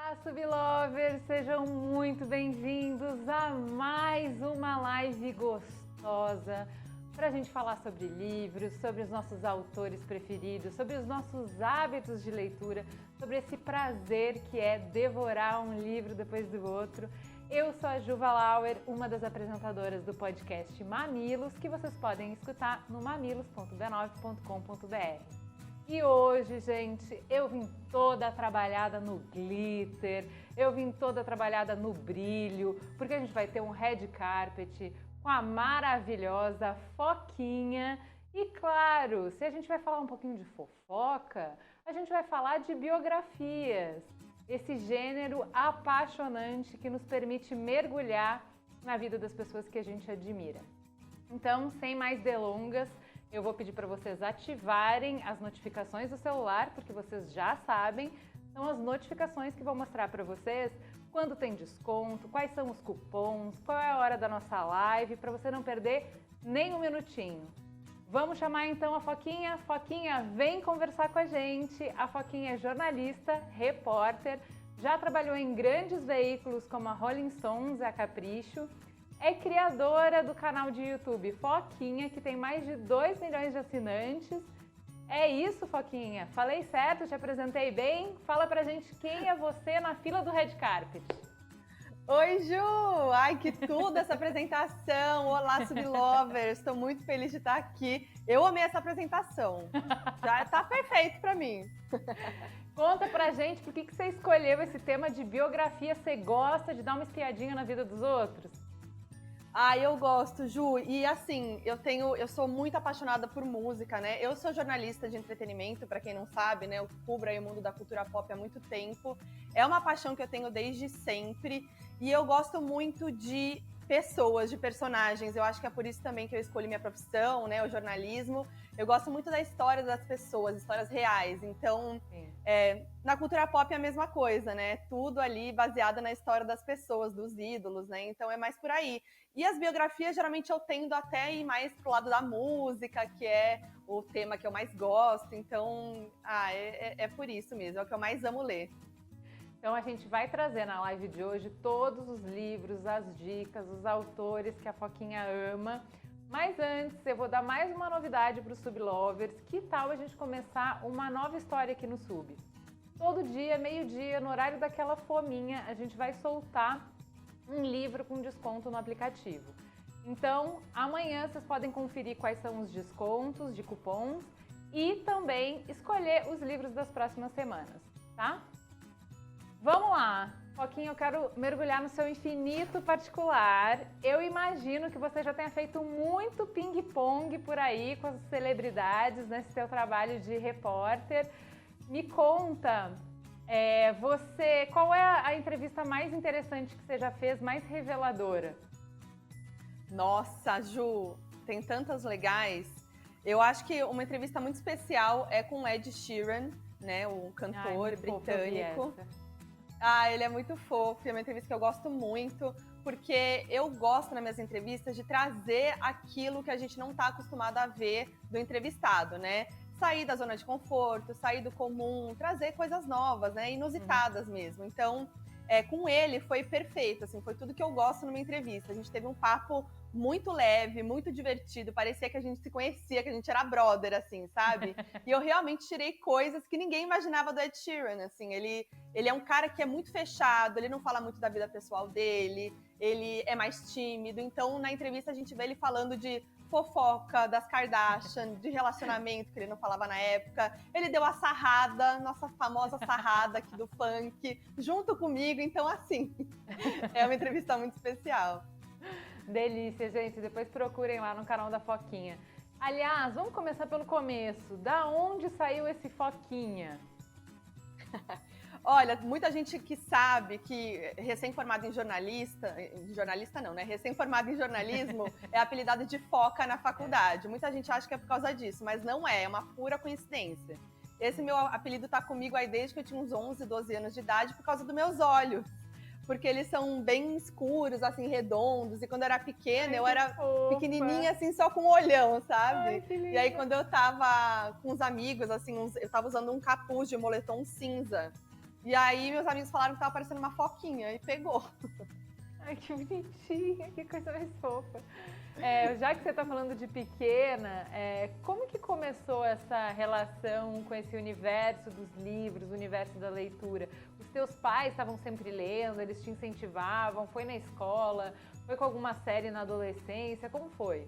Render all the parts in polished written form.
Olá, Sublovers! Sejam muito bem-vindos a mais uma live gostosa para a gente falar sobre livros, sobre os nossos autores preferidos, sobre os nossos hábitos de leitura, sobre esse prazer que é devorar um livro depois do outro. Eu sou a Juva Lauer, uma das apresentadoras do podcast Mamilos, que vocês podem escutar no mamilos.b9.com.br. E hoje, gente, eu vim toda trabalhada no glitter, eu vim toda trabalhada no brilho, porque a gente vai ter um red carpet com a maravilhosa Foquinha. E claro, se a gente vai falar um pouquinho de fofoca, a gente vai falar de biografias, esse gênero apaixonante que nos permite mergulhar na vida das pessoas que a gente admira. Então, sem mais delongas, eu vou pedir para vocês ativarem as notificações do celular, porque vocês já sabem, são as notificações que vão mostrar para vocês quando tem desconto, quais são os cupons, qual é a hora da nossa live, para você não perder nem um minutinho. Vamos chamar então a Foquinha. Foquinha, vem conversar com a gente. A Foquinha é jornalista, repórter, já trabalhou em grandes veículos como a Rolling Stones e a Capricho. É criadora do canal de YouTube Foquinha, que tem mais de 2 milhões de assinantes. É isso, Foquinha? Falei certo? Te apresentei bem? Fala pra gente quem é você na fila do Red Carpet. Oi, Ju! Ai, que tudo essa apresentação! Olá, Sublovers! Estou muito feliz de estar aqui. Eu amei essa apresentação. Já tá perfeito pra mim. Conta pra gente por que você escolheu esse tema de biografia. Você gosta de dar uma espiadinha na vida dos outros? Ah, eu gosto, Ju. E assim, eu sou muito apaixonada por música, né? Eu sou jornalista de entretenimento, para quem não sabe, né? Eu cubro aí o mundo da cultura pop há muito tempo. É uma paixão que eu tenho desde sempre. E eu gosto muito de pessoas, de personagens. Eu acho que é por isso também que eu escolhi minha profissão, né? O jornalismo. Eu gosto muito da história das pessoas, histórias reais. Então, na cultura pop é a mesma coisa, né? Tudo ali baseado na história das pessoas, dos ídolos, né? Então é mais por aí. E as biografias, geralmente, eu tendo até ir mais pro lado da música, que é o tema que eu mais gosto. Então, é por isso mesmo, é o que eu mais amo ler. Então a gente vai trazer na live de hoje todos os livros, as dicas, os autores que a Foquinha ama. Mas antes, eu vou dar mais uma novidade para os Sublovers. Que tal a gente começar uma nova história aqui no Sub? Todo dia, meio-dia, no horário daquela fominha, a gente vai soltar um livro com desconto no aplicativo. Então, amanhã vocês podem conferir quais são os descontos de cupons e também escolher os livros das próximas semanas, tá? Vamos lá! Foquinha, eu quero mergulhar no seu infinito particular. Eu imagino que você já tenha feito muito ping-pong por aí com as celebridades nesse seu trabalho de repórter. Me conta, qual é a entrevista mais interessante que você já fez, mais reveladora? Nossa, Ju, tem tantas legais. Eu acho que uma entrevista muito especial é com o Ed Sheeran, né, o cantor britânico. Ele é muito fofo, é uma entrevista que eu gosto muito, porque eu gosto nas minhas entrevistas de trazer aquilo que a gente não está acostumado a ver do entrevistado, né? Sair da zona de conforto, sair do comum, trazer coisas novas, né? Inusitadas mesmo. Então, com ele foi perfeito, assim, foi tudo que eu gosto numa entrevista. A gente teve um papo muito leve, muito divertido, parecia que a gente se conhecia, que a gente era brother, assim, sabe? E eu realmente tirei coisas que ninguém imaginava do Ed Sheeran, assim, ele é um cara que é muito fechado, ele não fala muito da vida pessoal dele, ele é mais tímido, então na entrevista a gente vê ele falando de fofoca, das Kardashian, de relacionamento que ele não falava na época. Ele deu a sarrada, nossa famosa sarrada aqui do funk, junto comigo. Então, assim, é uma entrevista muito especial. Delícia, gente. Depois procurem lá no canal da Foquinha. Aliás, vamos começar pelo começo. Da onde saiu esse Foquinha? Olha, muita gente que sabe que recém-formado em jornalista não, né? Recém-formado em jornalismo é apelidado de Foca na faculdade. Muita gente acha que é por causa disso, mas não é uma pura coincidência. Esse meu apelido tá comigo aí desde que eu tinha uns 11, 12 anos de idade por causa dos meus olhos. Porque eles são bem escuros, assim, redondos. E quando eu era pequena, eu era pequenininha, assim, só com um olhão, sabe? E aí, quando eu tava com os amigos, assim, eu tava usando um capuz de moletom cinza. E aí meus amigos falaram que tava parecendo uma foquinha e pegou. Ai, que bonitinha, que coisa mais fofa. Já que você está falando de pequena, como que começou essa relação com esse universo dos livros, o universo da leitura? Os teus pais estavam sempre lendo, eles te incentivavam? Foi na escola? Foi com alguma série na adolescência? Como foi?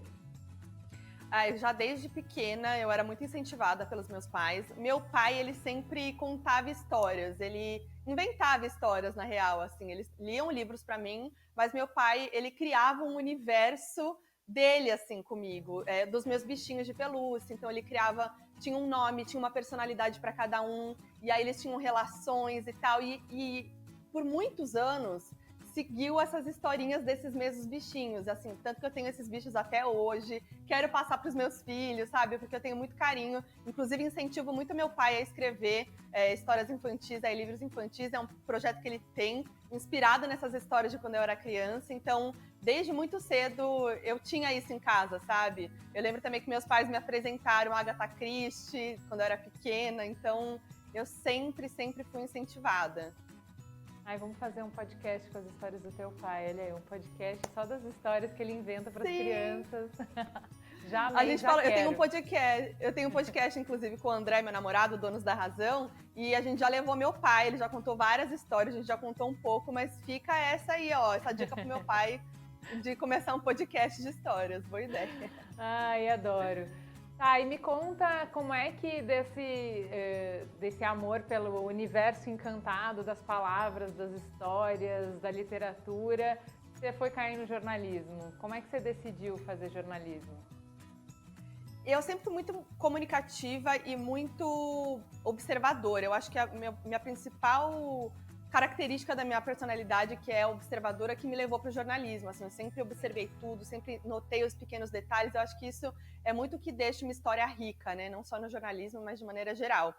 Eu já desde pequena eu era muito incentivada pelos meus pais. Meu pai, ele sempre contava histórias, ele inventava histórias na real, assim, eles liam livros para mim, mas meu pai, ele criava um universo dele assim comigo, dos meus bichinhos de pelúcia. Então ele criava, tinha um nome, tinha uma personalidade para cada um, e aí eles tinham relações e tal, e por muitos anos seguiu essas historinhas desses mesmos bichinhos, assim, tanto que eu tenho esses bichos até hoje, quero passar para os meus filhos, sabe, porque eu tenho muito carinho, inclusive incentivo muito meu pai a escrever histórias infantis, livros infantis, é um projeto que ele tem, inspirado nessas histórias de quando eu era criança, então, desde muito cedo, eu tinha isso em casa, sabe, eu lembro também que meus pais me apresentaram a Agatha Christie quando eu era pequena, então, eu sempre fui incentivada. Ai, vamos fazer um podcast com as histórias do teu pai. Olha aí, um podcast só das histórias que ele inventa para as crianças. Já amei, a gente já fala, quero. eu tenho um podcast, inclusive, com o André, meu namorado, Donos da Razão, e a gente já levou meu pai, ele já contou várias histórias, a gente já contou um pouco, mas fica essa aí, ó, essa dica pro meu pai de começar um podcast de histórias. Boa ideia. Ai, adoro. Tá, e me conta como é que desse amor pelo universo encantado das palavras, das histórias, da literatura, você foi cair no jornalismo. Como é que você decidiu fazer jornalismo? Eu sempre fui muito comunicativa e muito observadora. Eu acho que a minha principal característica da minha personalidade, que é observadora, que me levou para o jornalismo. Assim, eu sempre observei tudo, sempre notei os pequenos detalhes. Eu acho que isso é muito o que deixa uma história rica, né? Não só no jornalismo, mas de maneira geral.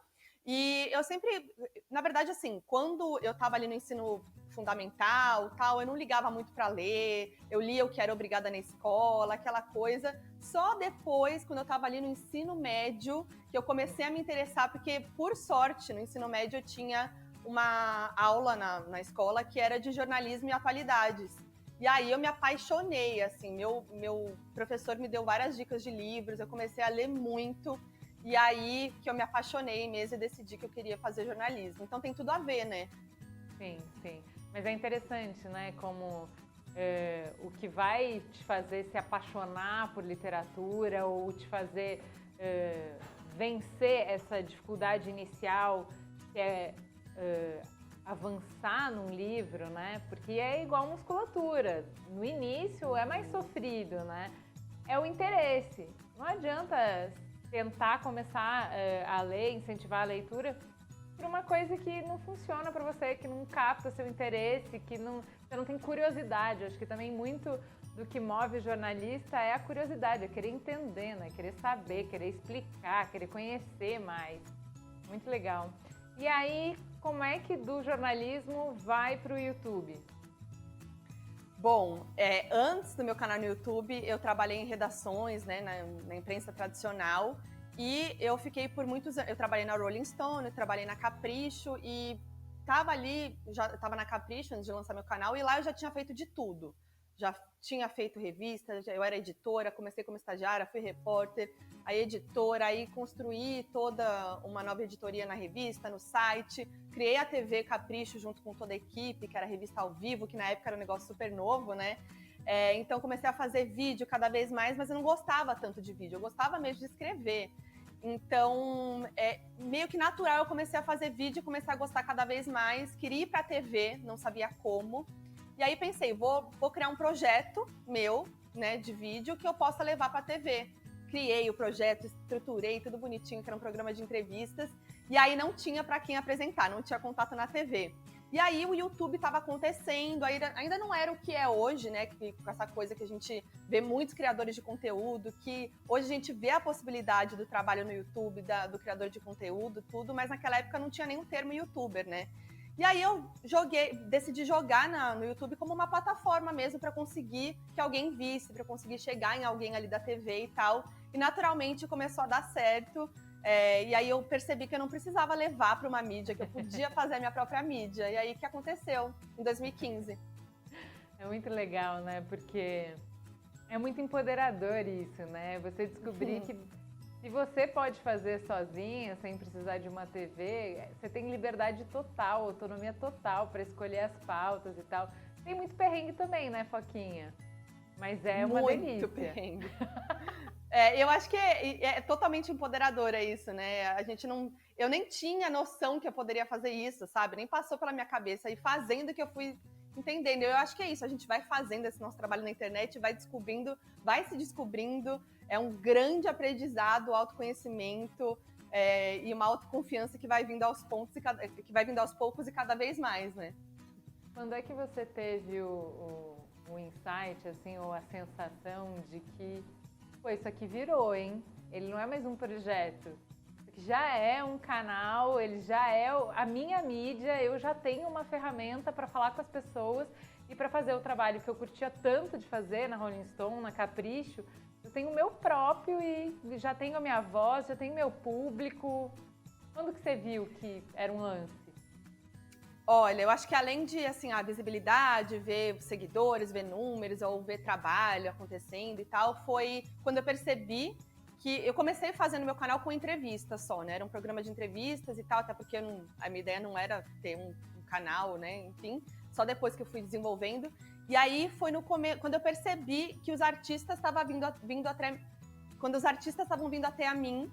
E eu sempre, na verdade, assim, quando eu estava ali no ensino fundamental, tal, eu não ligava muito para ler, eu lia o que era obrigada na escola, aquela coisa. Só depois, quando eu estava ali no ensino médio, que eu comecei a me interessar, porque, por sorte, no ensino médio eu tinha uma aula na escola que era de jornalismo e atualidades. E aí eu me apaixonei, assim, meu professor me deu várias dicas de livros, eu comecei a ler muito, e aí que eu me apaixonei mesmo e decidi que eu queria fazer jornalismo. Então tem tudo a ver, né? Sim, sim. Mas é interessante, né, como o que vai te fazer se apaixonar por literatura ou te fazer vencer essa dificuldade inicial, que é avançar num livro, né? Porque é igual musculatura. No início é mais sofrido, né? É o interesse. Não adianta tentar começar a ler, incentivar a leitura por uma coisa que não funciona para você, que não capta seu interesse, que você não tem curiosidade. Acho que também muito do que move o jornalista é a curiosidade, é querer entender, né? Querer saber, querer explicar, querer conhecer mais. Muito legal. E aí, como é que do jornalismo vai para o YouTube? Bom, antes do meu canal no YouTube, eu trabalhei em redações, né, na imprensa tradicional, e eu fiquei por muitos anos, eu trabalhei na Rolling Stone, eu trabalhei na Capricho, e estava na Capricho antes de lançar meu canal, e lá eu já tinha feito de tudo. Já tinha feito revista, eu era editora, comecei como estagiária, fui repórter, aí editora, aí construí toda uma nova editoria na revista, no site, criei a TV Capricho junto com toda a equipe, que era a revista ao vivo, que na época era um negócio super novo, né? Então comecei a fazer vídeo cada vez mais, mas eu não gostava tanto de vídeo, eu gostava mesmo de escrever. Então, meio que natural, eu comecei a fazer vídeo, comecei a gostar cada vez mais, queria ir pra TV, não sabia como. E aí pensei, vou criar um projeto meu, né, de vídeo que eu possa levar para a TV. Criei o projeto, estruturei tudo bonitinho, que era um programa de entrevistas. E aí não tinha para quem apresentar, não tinha contato na TV. E aí o YouTube estava acontecendo, ainda não era o que é hoje, né? Com essa coisa que a gente vê muitos criadores de conteúdo, que hoje a gente vê a possibilidade do trabalho no YouTube, do criador de conteúdo, tudo, mas naquela época não tinha nenhum termo youtuber, né? E aí eu decidi jogar no YouTube como uma plataforma mesmo para conseguir que alguém visse, para conseguir chegar em alguém ali da TV e tal. E naturalmente começou a dar certo. E aí eu percebi que eu não precisava levar para uma mídia, que eu podia fazer a minha própria mídia. E aí que aconteceu, em 2015. É muito legal, né? Porque é muito empoderador isso, né? Você descobrir que se você pode fazer sozinha, sem precisar de uma TV, você tem liberdade total, autonomia total para escolher as pautas e tal. Tem muito perrengue também, né, Foquinha? Mas é uma delícia. Muito perrengue. Eu acho que é totalmente empoderadora isso, né? Eu nem tinha noção que eu poderia fazer isso, sabe? Nem passou pela minha cabeça. E fazendo que eu fui entendendo. Eu acho que é isso, a gente vai fazendo esse nosso trabalho na internet, vai descobrindo, vai se descobrindo. É um grande aprendizado, autoconhecimento e uma autoconfiança que vai vindo aos poucos e cada vez mais, né? Quando é que você teve o insight, assim, ou a sensação de que, pô, isso aqui virou, hein? Ele não é mais um projeto. Isso aqui já é um canal, ele já é a minha mídia, eu já tenho uma ferramenta para falar com as pessoas e para fazer o trabalho que eu curtia tanto de fazer na Rolling Stone, na Capricho. Eu tenho o meu próprio e já tenho a minha voz, já tenho meu público. Quando que você viu que era um lance? Olha, eu acho que além de, assim, a visibilidade, ver seguidores, ver números, ou ver trabalho acontecendo e tal, foi quando eu percebi que eu comecei fazendo meu canal com entrevistas só, né? Era um programa de entrevistas e tal, até porque a minha ideia não era ter um canal, né? Enfim, só depois que eu fui desenvolvendo. E aí foi quando eu percebi que os artistas estavam quando os artistas estavam vindo até a mim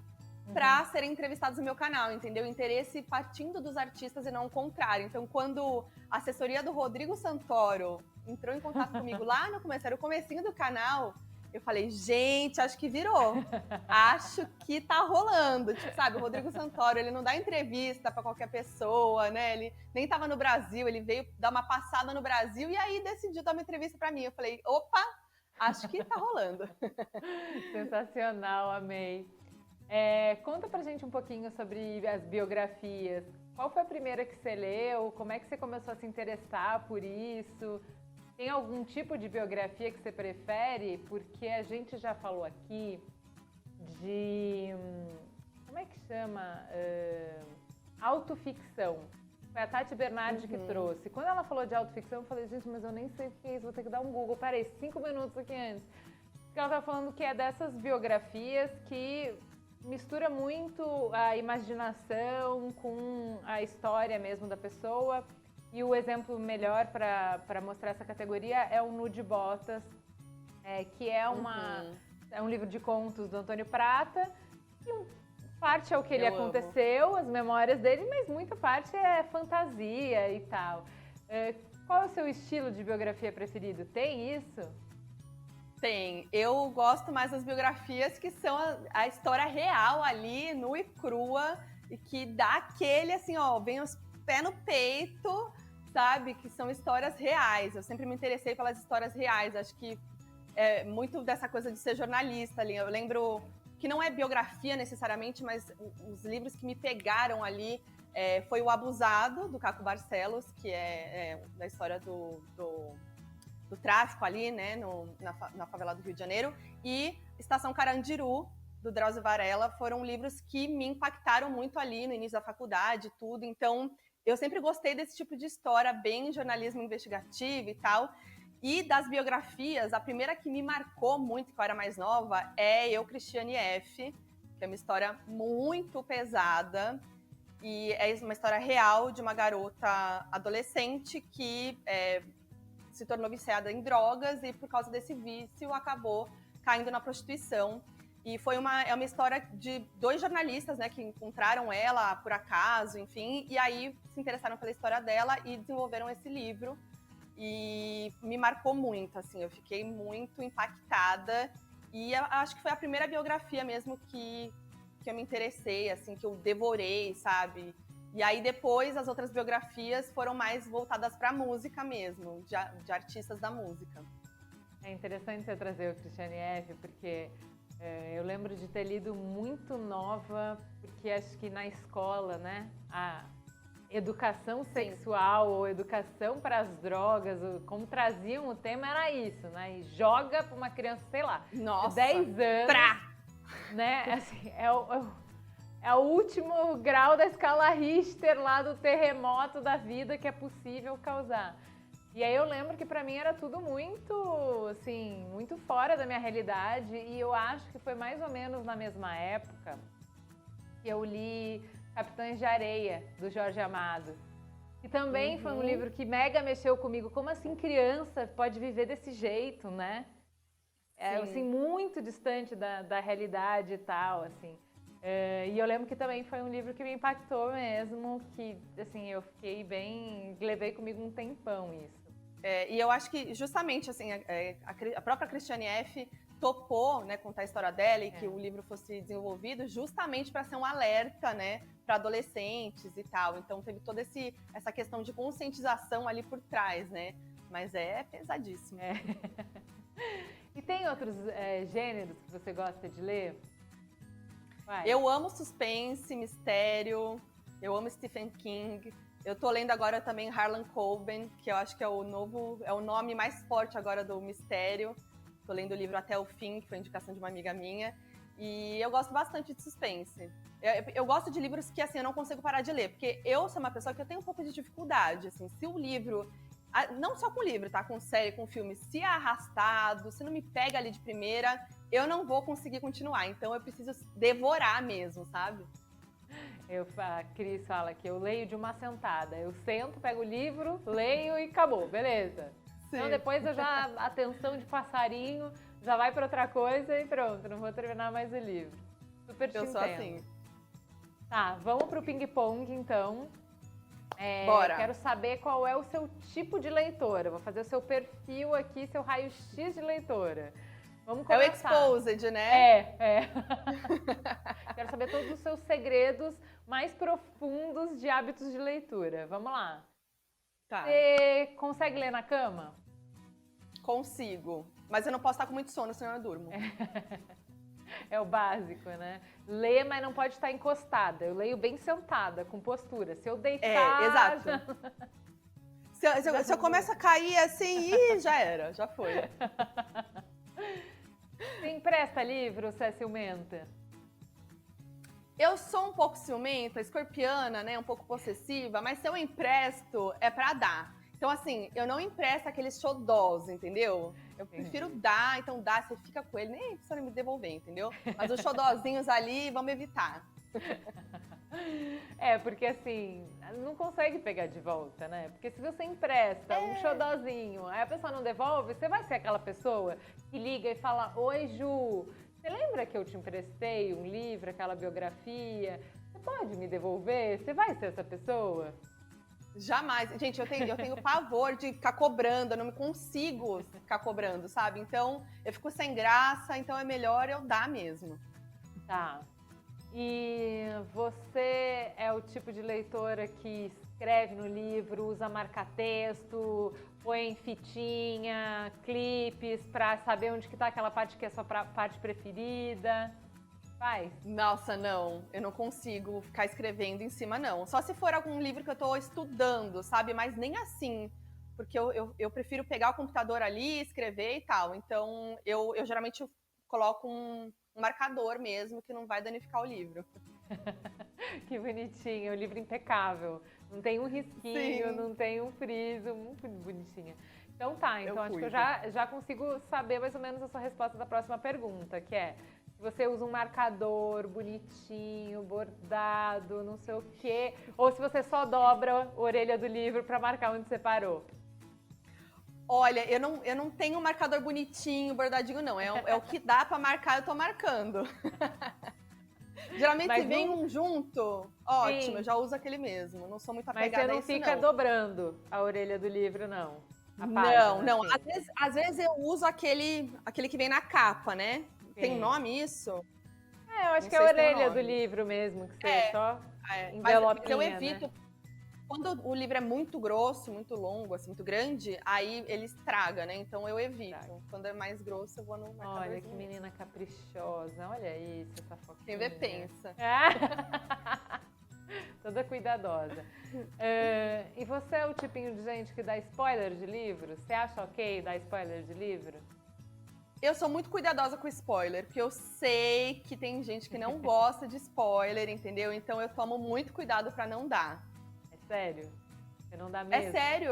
para serem entrevistados no meu canal, entendeu? O interesse partindo dos artistas e não o contrário. Então, quando a assessoria do Rodrigo Santoro entrou em contato comigo lá no começo, era o comecinho do canal, eu falei, gente, acho que virou. Acho que tá rolando. Tipo, sabe, o Rodrigo Santoro, ele não dá entrevista para qualquer pessoa, né? Ele nem tava no Brasil, ele veio dar uma passada no Brasil e aí decidiu dar uma entrevista para mim. Eu falei, opa, acho que tá rolando. Sensacional, amei. Conta pra gente um pouquinho sobre as biografias. Qual foi a primeira que você leu? Como é que você começou a se interessar por isso? Tem algum tipo de biografia que você prefere? Porque a gente já falou aqui de... Como é que chama? Autoficção. Foi a Tati Bernardi que trouxe. Quando ela falou de autoficção, eu falei, gente, mas eu nem sei o que é isso, vou ter que dar um Google. Parei 5 minutos aqui antes. Porque ela tá falando que é dessas biografias que mistura muito a imaginação com a história mesmo da pessoa. E o exemplo melhor para mostrar essa categoria é o Nude Botas, que é um livro de contos do Antônio Prata. E parte é o que ele aconteceu, as memórias dele, mas muita parte é fantasia e tal. Qual é o seu estilo de biografia preferido? Tem isso? Tem. Eu gosto mais das biografias que são a história real ali, nua e crua, e que dá aquele, assim, ó, bem os pés no peito, sabe? Que são histórias reais. Eu sempre me interessei pelas histórias reais. Acho que é muito dessa coisa de ser jornalista ali. Eu lembro que não é biografia necessariamente, mas os livros que me pegaram ali foi O Abusado, do Caco Barcelos, que é da história do tráfico ali, né, na favela do Rio de Janeiro, e Estação Carandiru, do Drauzio Varela, foram livros que me impactaram muito ali no início da faculdade, tudo. Então, eu sempre gostei desse tipo de história, bem jornalismo investigativo e tal. E das biografias, a primeira que me marcou muito, que eu era mais nova, é Eu, Cristiane F., que é uma história muito pesada, e é uma história real de uma garota adolescente que se tornou viciada em drogas e, por causa desse vício, acabou caindo na prostituição. E é uma história de 2 jornalistas, né, que encontraram ela por acaso, enfim, e aí se interessaram pela história dela e desenvolveram esse livro. E me marcou muito, assim, eu fiquei muito impactada. E eu acho que foi a primeira biografia mesmo que eu me interessei, assim, que eu devorei, sabe? E aí depois as outras biografias foram mais voltadas para a música mesmo, de artistas da música. É interessante você trazer o Cristiane F., porque eu lembro de ter lido muito nova, porque acho que na escola, né, a educação sexual ou educação para as drogas, como traziam o tema, era isso, né? E joga para uma criança, sei lá, Nossa, de 10 anos, né? Assim, é É o último grau da escala Richter lá do terremoto da vida que é possível causar. E aí eu lembro que pra mim era tudo muito, assim, muito fora da minha realidade. E eu acho que foi mais ou menos na mesma época que eu li Capitães de Areia, do Jorge Amado. E também foi um livro que mega mexeu comigo. Como assim criança pode viver desse jeito, né? É, assim, muito distante da realidade e tal, assim. E eu lembro que também foi um livro que me impactou mesmo, que, assim, eu fiquei bem... levei comigo um tempão isso. E eu acho que justamente, assim, a própria Christiane F. topou, né, contar a história dela e que o livro fosse desenvolvido justamente para ser um alerta, né, para adolescentes e tal. Então teve toda essa questão de conscientização ali por trás, né? Mas é pesadíssimo. E tem outros gêneros que você gosta de ler? Vai. Eu amo suspense, mistério, eu amo Stephen King. Eu tô lendo agora também Harlan Coben, que eu acho que é o nome mais forte agora do mistério. Tô lendo o livro Até o Fim, que foi indicação de uma amiga minha. E eu gosto bastante de suspense. Eu gosto de livros que, assim, eu não consigo parar de ler. Porque eu sou uma pessoa que eu tenho um pouco de dificuldade, assim. Se o livro... Não só com livro, tá? Com série, com filme. Se é arrastado, se não me pega ali de primeira, eu não vou conseguir continuar. Então eu preciso devorar mesmo, sabe? A Cris fala que eu leio de uma sentada. Eu sento, pego o livro, leio e acabou, beleza. Sim. Então depois eu já, atenção de passarinho, já vai para outra coisa e pronto, não vou terminar mais o livro. Super te entendo. Eu sou assim. Tá, vamos pro ping-pong então. Bora. Quero saber qual é o seu tipo de leitora. Vou fazer o seu perfil aqui, seu raio-x de leitora. Vamos começar. É o Exposed, né? Quero saber todos os seus segredos mais profundos de hábitos de leitura. Vamos lá. Tá. Você consegue ler na cama? Consigo. Mas eu não posso estar com muito sono, senão eu durmo. É o básico, né? Ler, mas não pode estar encostada. Eu leio bem sentada, com postura. Se eu deitar... exato. Se eu começo a cair assim, já era, já foi. Você empresta livro, você é ciumenta? Eu sou um pouco ciumenta, escorpiana, né? Um pouco possessiva, mas se eu empresto, é pra dar. Então, assim, eu não empresto aqueles xodós, entendeu? Eu prefiro dar, então dá, você fica com ele, nem precisa me devolver, entendeu? Mas os xodózinhos ali, vamos evitar. Porque assim, não consegue pegar de volta, né? Porque se você empresta um xodózinho, aí a pessoa não devolve, você vai ser aquela pessoa que liga e fala: "Oi, Ju, você lembra que eu te emprestei um livro, aquela biografia? Você pode me devolver?" Você vai ser essa pessoa? Jamais. Gente, eu tenho pavor de ficar cobrando, eu não me consigo ficar cobrando, sabe? Então, eu fico sem graça, então é melhor eu dar mesmo. Tá. E você é o tipo de leitora que escreve no livro, usa marca-texto, põe fitinha, clipes pra saber onde que tá aquela parte que é a sua parte preferida? Faz? Nossa, não. Eu não consigo ficar escrevendo em cima, não. Só se for algum livro que eu tô estudando, sabe? Mas nem assim. Porque eu prefiro pegar o computador ali, escrever e tal. Então, eu geralmente coloco um marcador mesmo, que não vai danificar o livro. Que bonitinho. O livro impecável. Não tem um risquinho, não tem um friso. Muito bonitinha. Então tá, então acho que eu já consigo saber mais ou menos a sua resposta da próxima pergunta, que é: se você usa um marcador bonitinho, bordado, não sei o quê, ou se você só dobra a orelha do livro para marcar onde você parou. Olha, eu não tenho um marcador bonitinho, bordadinho, não. É o que dá para marcar, eu tô marcando. Geralmente se vem um junto, ótimo, sim, eu já uso aquele mesmo. Não sou muito apegada a isso, não. Mas você não fica dobrando a orelha do livro, não? Não. Às vezes eu uso aquele que vem na capa, né? Sim. Tem nome isso? Eu acho que é a orelha do livro mesmo, que você só envelopinha, mas eu evito, né? Quando o livro é muito grosso, muito longo, assim, muito grande, aí ele estraga, né? Então eu evito. Quando é mais grosso, eu vou no marcadorzinho. Olha que menina caprichosa, olha isso, essa foquinha. Quem vê pensa. Toda cuidadosa. E você é o tipinho de gente que dá spoiler de livro? Você acha ok dar spoiler de livro? Eu sou muito cuidadosa com spoiler, porque eu sei que tem gente que não gosta de spoiler, entendeu? Então eu tomo muito cuidado pra não dar. É sério? Você não dá mesmo? É sério,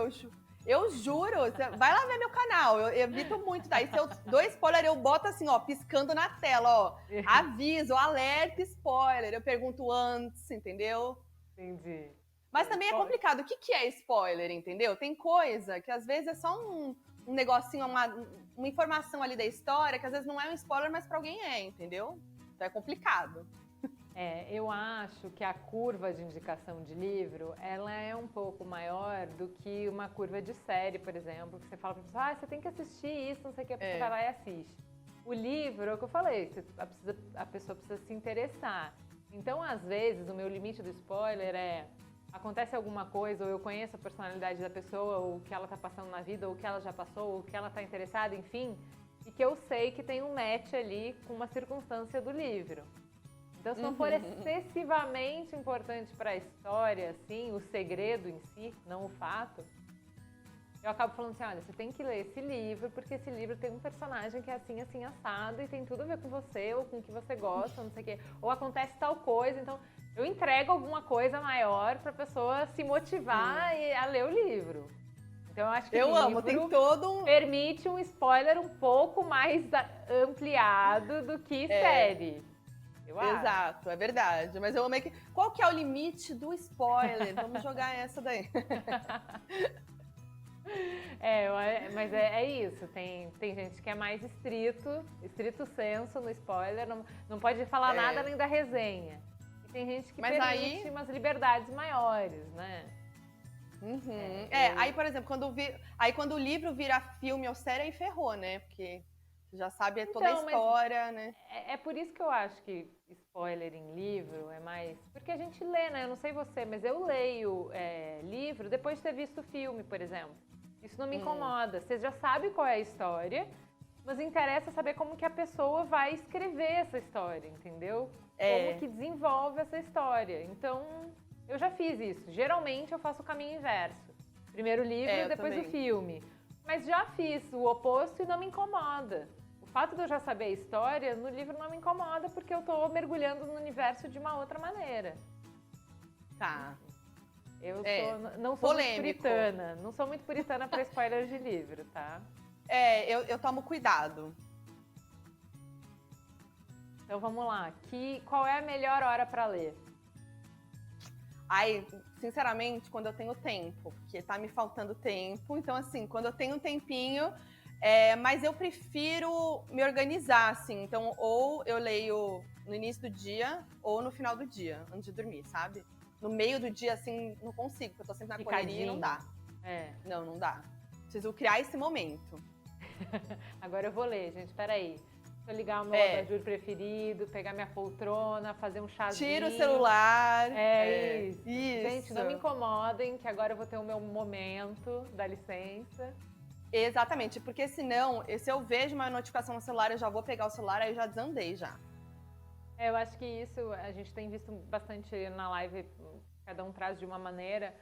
eu juro. Vai lá ver meu canal, eu evito muito. Daí se eu dou spoiler, eu boto assim, ó, piscando na tela, ó. Aviso, alerta, spoiler. Eu pergunto antes, entendeu? Entendi. Mas também é complicado. O que é spoiler, entendeu? Tem coisa que às vezes é só um negocinho, uma informação ali da história, que às vezes não é um spoiler, mas pra alguém é, entendeu? Então é complicado. Eu acho que a curva de indicação de livro, ela é um pouco maior do que uma curva de série, por exemplo, que você fala pra pessoa, você tem que assistir isso, não sei o que, a pessoa vai lá e assiste. O livro, é o que eu falei, a pessoa precisa se interessar. Então, às vezes, o meu limite do spoiler acontece alguma coisa, ou eu conheço a personalidade da pessoa, ou o que ela tá passando na vida, ou o que ela já passou, ou o que ela tá interessada, enfim, e que eu sei que tem um match ali com uma circunstância do livro. Então, se não for excessivamente importante para a história, assim, o segredo em si, não o fato, eu acabo falando assim, olha, você tem que ler esse livro, porque esse livro tem um personagem que é assim, assim, assado, e tem tudo a ver com você, ou com o que você gosta, não sei o quê. Ou acontece tal coisa, então eu entrego alguma coisa maior para a pessoa se motivar a ler o livro. Então, eu acho que eu amo, tem todo um... permite um spoiler um pouco mais ampliado do que série. Exato, é verdade. Mas eu amei que... Qual que é o limite do spoiler? Vamos jogar essa daí. Mas é isso. Tem gente que é mais estrito senso no spoiler, não pode falar nada além da resenha. E tem gente que permite umas liberdades maiores, né? Aí, por exemplo, quando o livro vira filme ou série, aí ferrou, né? Porque você já sabe toda a história, né? É por isso que eu acho que spoiler em livro é mais... Porque a gente lê, né? Eu não sei você, mas eu leio livro depois de ter visto o filme, por exemplo. Isso não me incomoda. Você já sabe qual é a história, mas interessa saber como que a pessoa vai escrever essa história, entendeu? Como que desenvolve essa história. Então, eu já fiz isso. Geralmente, eu faço o caminho inverso. Primeiro o livro, depois o filme. Mas já fiz o oposto e não me incomoda. O fato de eu já saber a história, no livro não me incomoda, porque eu tô mergulhando no universo de uma outra maneira. Tá. Eu não sou muito puritana. Não sou muito puritana para spoilers de livro, tá? Eu tomo cuidado. Então vamos lá. Qual é a melhor hora para ler? Ai, sinceramente, quando eu tenho tempo, porque tá me faltando tempo. Então, assim, quando eu tenho um tempinho, mas eu prefiro me organizar, assim. Então, ou eu leio no início do dia, ou no final do dia, antes de dormir, sabe? No meio do dia, assim, não consigo, porque eu tô sempre na correria e não dá. Não dá. Preciso criar esse momento. Agora eu vou ler, gente, peraí. Deixa eu ligar o meu abajur preferido, pegar minha poltrona, fazer um chazinho. Tira o celular. Isso. Gente, não me incomodem, que agora eu vou ter o meu momento, dá licença. Exatamente, porque senão, se eu vejo uma notificação no celular, eu já vou pegar o celular, aí eu já desandei já. Eu acho que isso a gente tem visto bastante na live, cada um traz de uma maneira,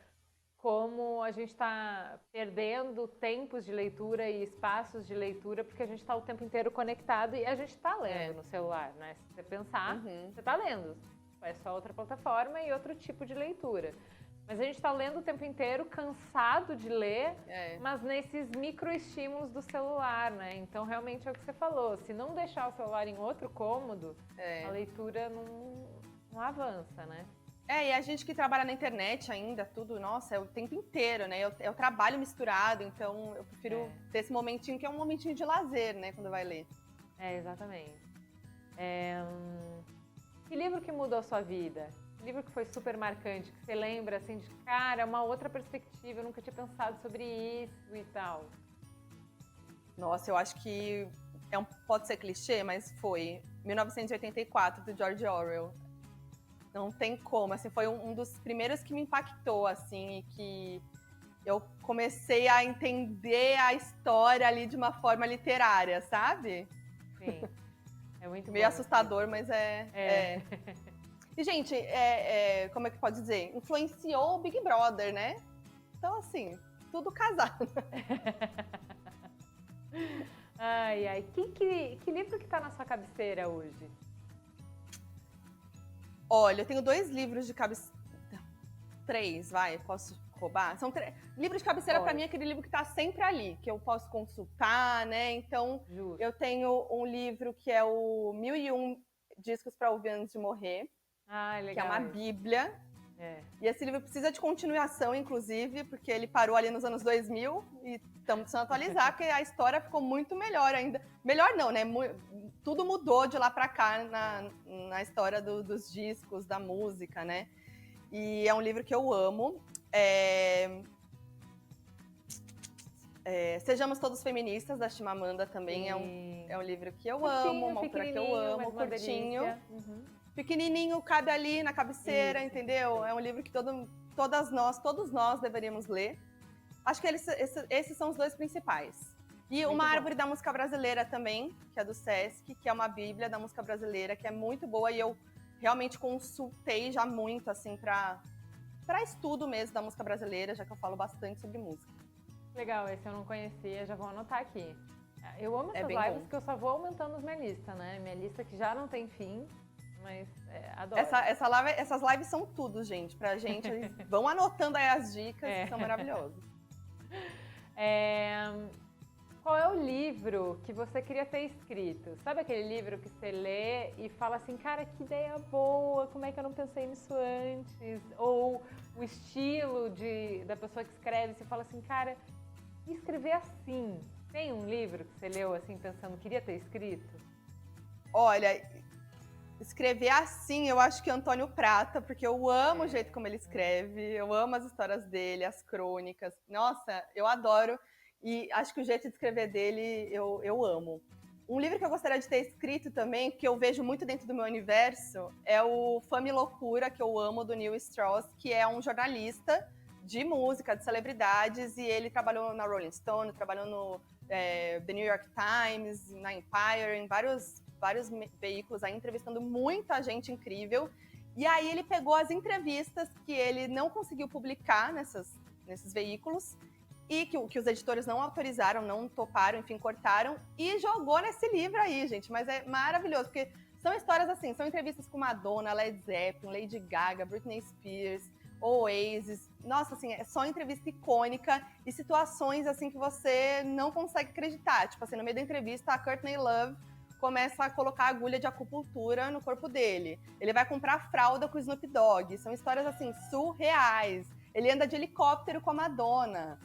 como a gente está perdendo tempos de leitura e espaços de leitura, porque a gente está o tempo inteiro conectado e a gente está lendo no celular, né? Se você pensar, você está lendo. É só outra plataforma e outro tipo de leitura. Mas a gente está lendo o tempo inteiro, cansado de ler, mas nesses microestímulos do celular, né? Então, realmente é o que você falou. Se não deixar o celular em outro cômodo, a leitura não avança, né? E a gente que trabalha na internet ainda, tudo, nossa, é o tempo inteiro, né? É o trabalho misturado, então eu prefiro ter esse momentinho que é um momentinho de lazer, né? Quando vai ler. Exatamente. Que livro que mudou a sua vida? Que livro que foi super marcante, que você lembra, assim, de cara, uma outra perspectiva, eu nunca tinha pensado sobre isso e tal? Nossa, eu acho que pode ser clichê, mas foi 1984, do George Orwell. Não tem como, assim, foi um dos primeiros que me impactou, assim, e que eu comecei a entender a história ali de uma forma literária, sabe? Sim, é muito meio assustador, mas E, gente, como é que pode dizer? Influenciou o Big Brother, né? Então, assim, tudo casado. Ai, ai. Que livro que tá na sua cabeceira hoje? Olha, eu tenho 2 livros de cabeceira. 3, vai, posso roubar? São 3. Livro de cabeceira, para mim, é aquele livro que tá sempre ali, que eu posso consultar, né? Então, Justo. eu tenho um livro que é o 1001 Discos para Ouvir Antes de Morrer, Legal, que é uma bíblia. É. E esse livro precisa de continuação, inclusive, porque ele parou ali nos anos 2000 e estamos precisando atualizar, porque a história ficou muito melhor ainda. Melhor não, né? Tudo mudou de lá para cá na história dos discos, da música, né? E é um livro que eu amo. Sejamos Todos Feministas, da Chimamanda, também é um livro que eu amo, uma autora que eu amo, curtinho. Pequenininho, cabe ali na cabeceira, isso, entendeu? É um livro que todos nós deveríamos ler. Acho que esses são os 2 principais. E muito Uma Árvore da Música Brasileira também, que é do Sesc, que é uma bíblia da música brasileira, que é muito boa e eu realmente consultei já muito, assim, para estudo mesmo da música brasileira, já que eu falo bastante sobre música. Legal, esse eu não conhecia, já vou anotar aqui. Eu amo essas lives que eu só vou aumentando minha lista, né? Minha lista que já não tem fim, mas adoro. Essas lives são tudo, gente, pra gente. Eles vão anotando aí as dicas, que são maravilhosas. Qual é o livro que você queria ter escrito? Sabe aquele livro que você lê e fala assim, cara, que ideia boa, como é que eu não pensei nisso antes? Ou o estilo da pessoa que escreve, você fala assim, cara, escrever assim. Tem um livro que você leu assim, pensando, queria ter escrito? Olha, escrever assim, eu acho que é Antônio Prata, porque eu amo o jeito como ele escreve, eu amo as histórias dele, as crônicas. Nossa, eu adoro. E acho que o jeito de escrever dele, eu amo. Um livro que eu gostaria de ter escrito também, que eu vejo muito dentro do meu universo, é o Fama e Loucura, que eu amo, do Neil Strauss, que é um jornalista de música, de celebridades, e ele trabalhou na Rolling Stone, trabalhou no The New York Times, na Empire, em vários veículos, aí, entrevistando muita gente incrível. E aí ele pegou as entrevistas que ele não conseguiu publicar nesses veículos, e que os editores não autorizaram, não toparam, enfim, cortaram, e jogou nesse livro aí, gente. Mas é maravilhoso, porque são histórias assim, são entrevistas com Madonna, Led Zeppelin, Lady Gaga, Britney Spears, Oasis. Nossa, assim, é só entrevista icônica e situações, assim, que você não consegue acreditar. Tipo assim, no meio da entrevista, a Courtney Love começa a colocar agulha de acupuntura no corpo dele. Ele vai comprar fralda com o Snoop Dogg. São histórias, assim, surreais. Ele anda de helicóptero com a Madonna.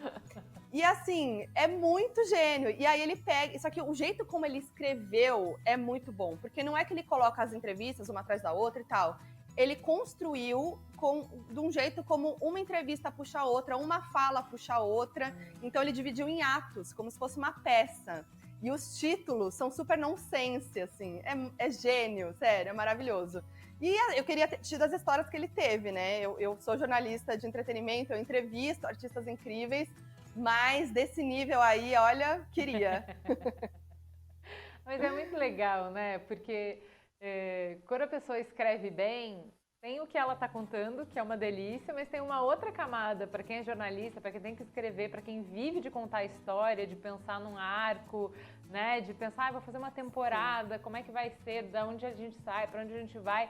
E assim, é muito gênio. E aí ele pega... Só que o jeito como ele escreveu é muito bom. Porque não é que ele coloca as entrevistas uma atrás da outra e tal. Ele construiu de um jeito como uma entrevista puxa a outra, uma fala puxa a outra. Então ele dividiu em atos, como se fosse uma peça. E os títulos são super nonsense, assim. É gênio, sério, é maravilhoso. E eu queria ter tido as histórias que ele teve, né? Eu sou jornalista de entretenimento, eu entrevisto artistas incríveis, mas desse nível aí, olha, queria. Mas é muito legal, né? Porque quando a pessoa escreve bem, tem o que ela está contando, que é uma delícia, mas tem uma outra camada para quem é jornalista, para quem tem que escrever, para quem vive de contar história, de pensar num arco, né? De pensar, vou fazer uma temporada, como é que vai ser, da onde a gente sai, para onde a gente vai.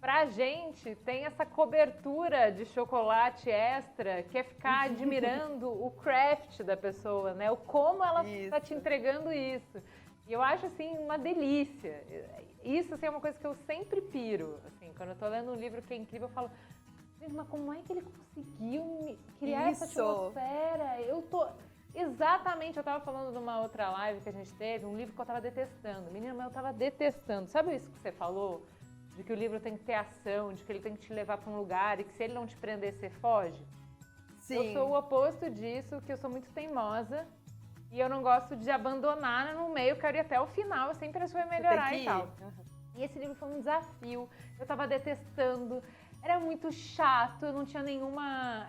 Pra gente, tem essa cobertura de chocolate extra, que é ficar admirando o craft da pessoa, né? O como ela está te entregando isso. E eu acho, assim, uma delícia. Isso, assim, é uma coisa que eu sempre piro. Assim, quando eu tô lendo um livro que é incrível, eu falo, mas como é que ele conseguiu criar essa atmosfera? Exatamente, eu tava falando numa outra live que a gente teve, um livro que eu tava detestando. Menina, mas eu tava detestando. Sabe isso que você falou? De que o livro tem que ter ação, de que ele tem que te levar para um lugar e que se ele não te prender, você foge. Sim. Eu sou o oposto disso, que eu sou muito teimosa e eu não gosto de abandonar no meio, eu quero ir até o final, eu sempre acho que vai melhorar e tal. E esse livro foi um desafio, eu tava detestando, era muito chato, eu não tinha nenhuma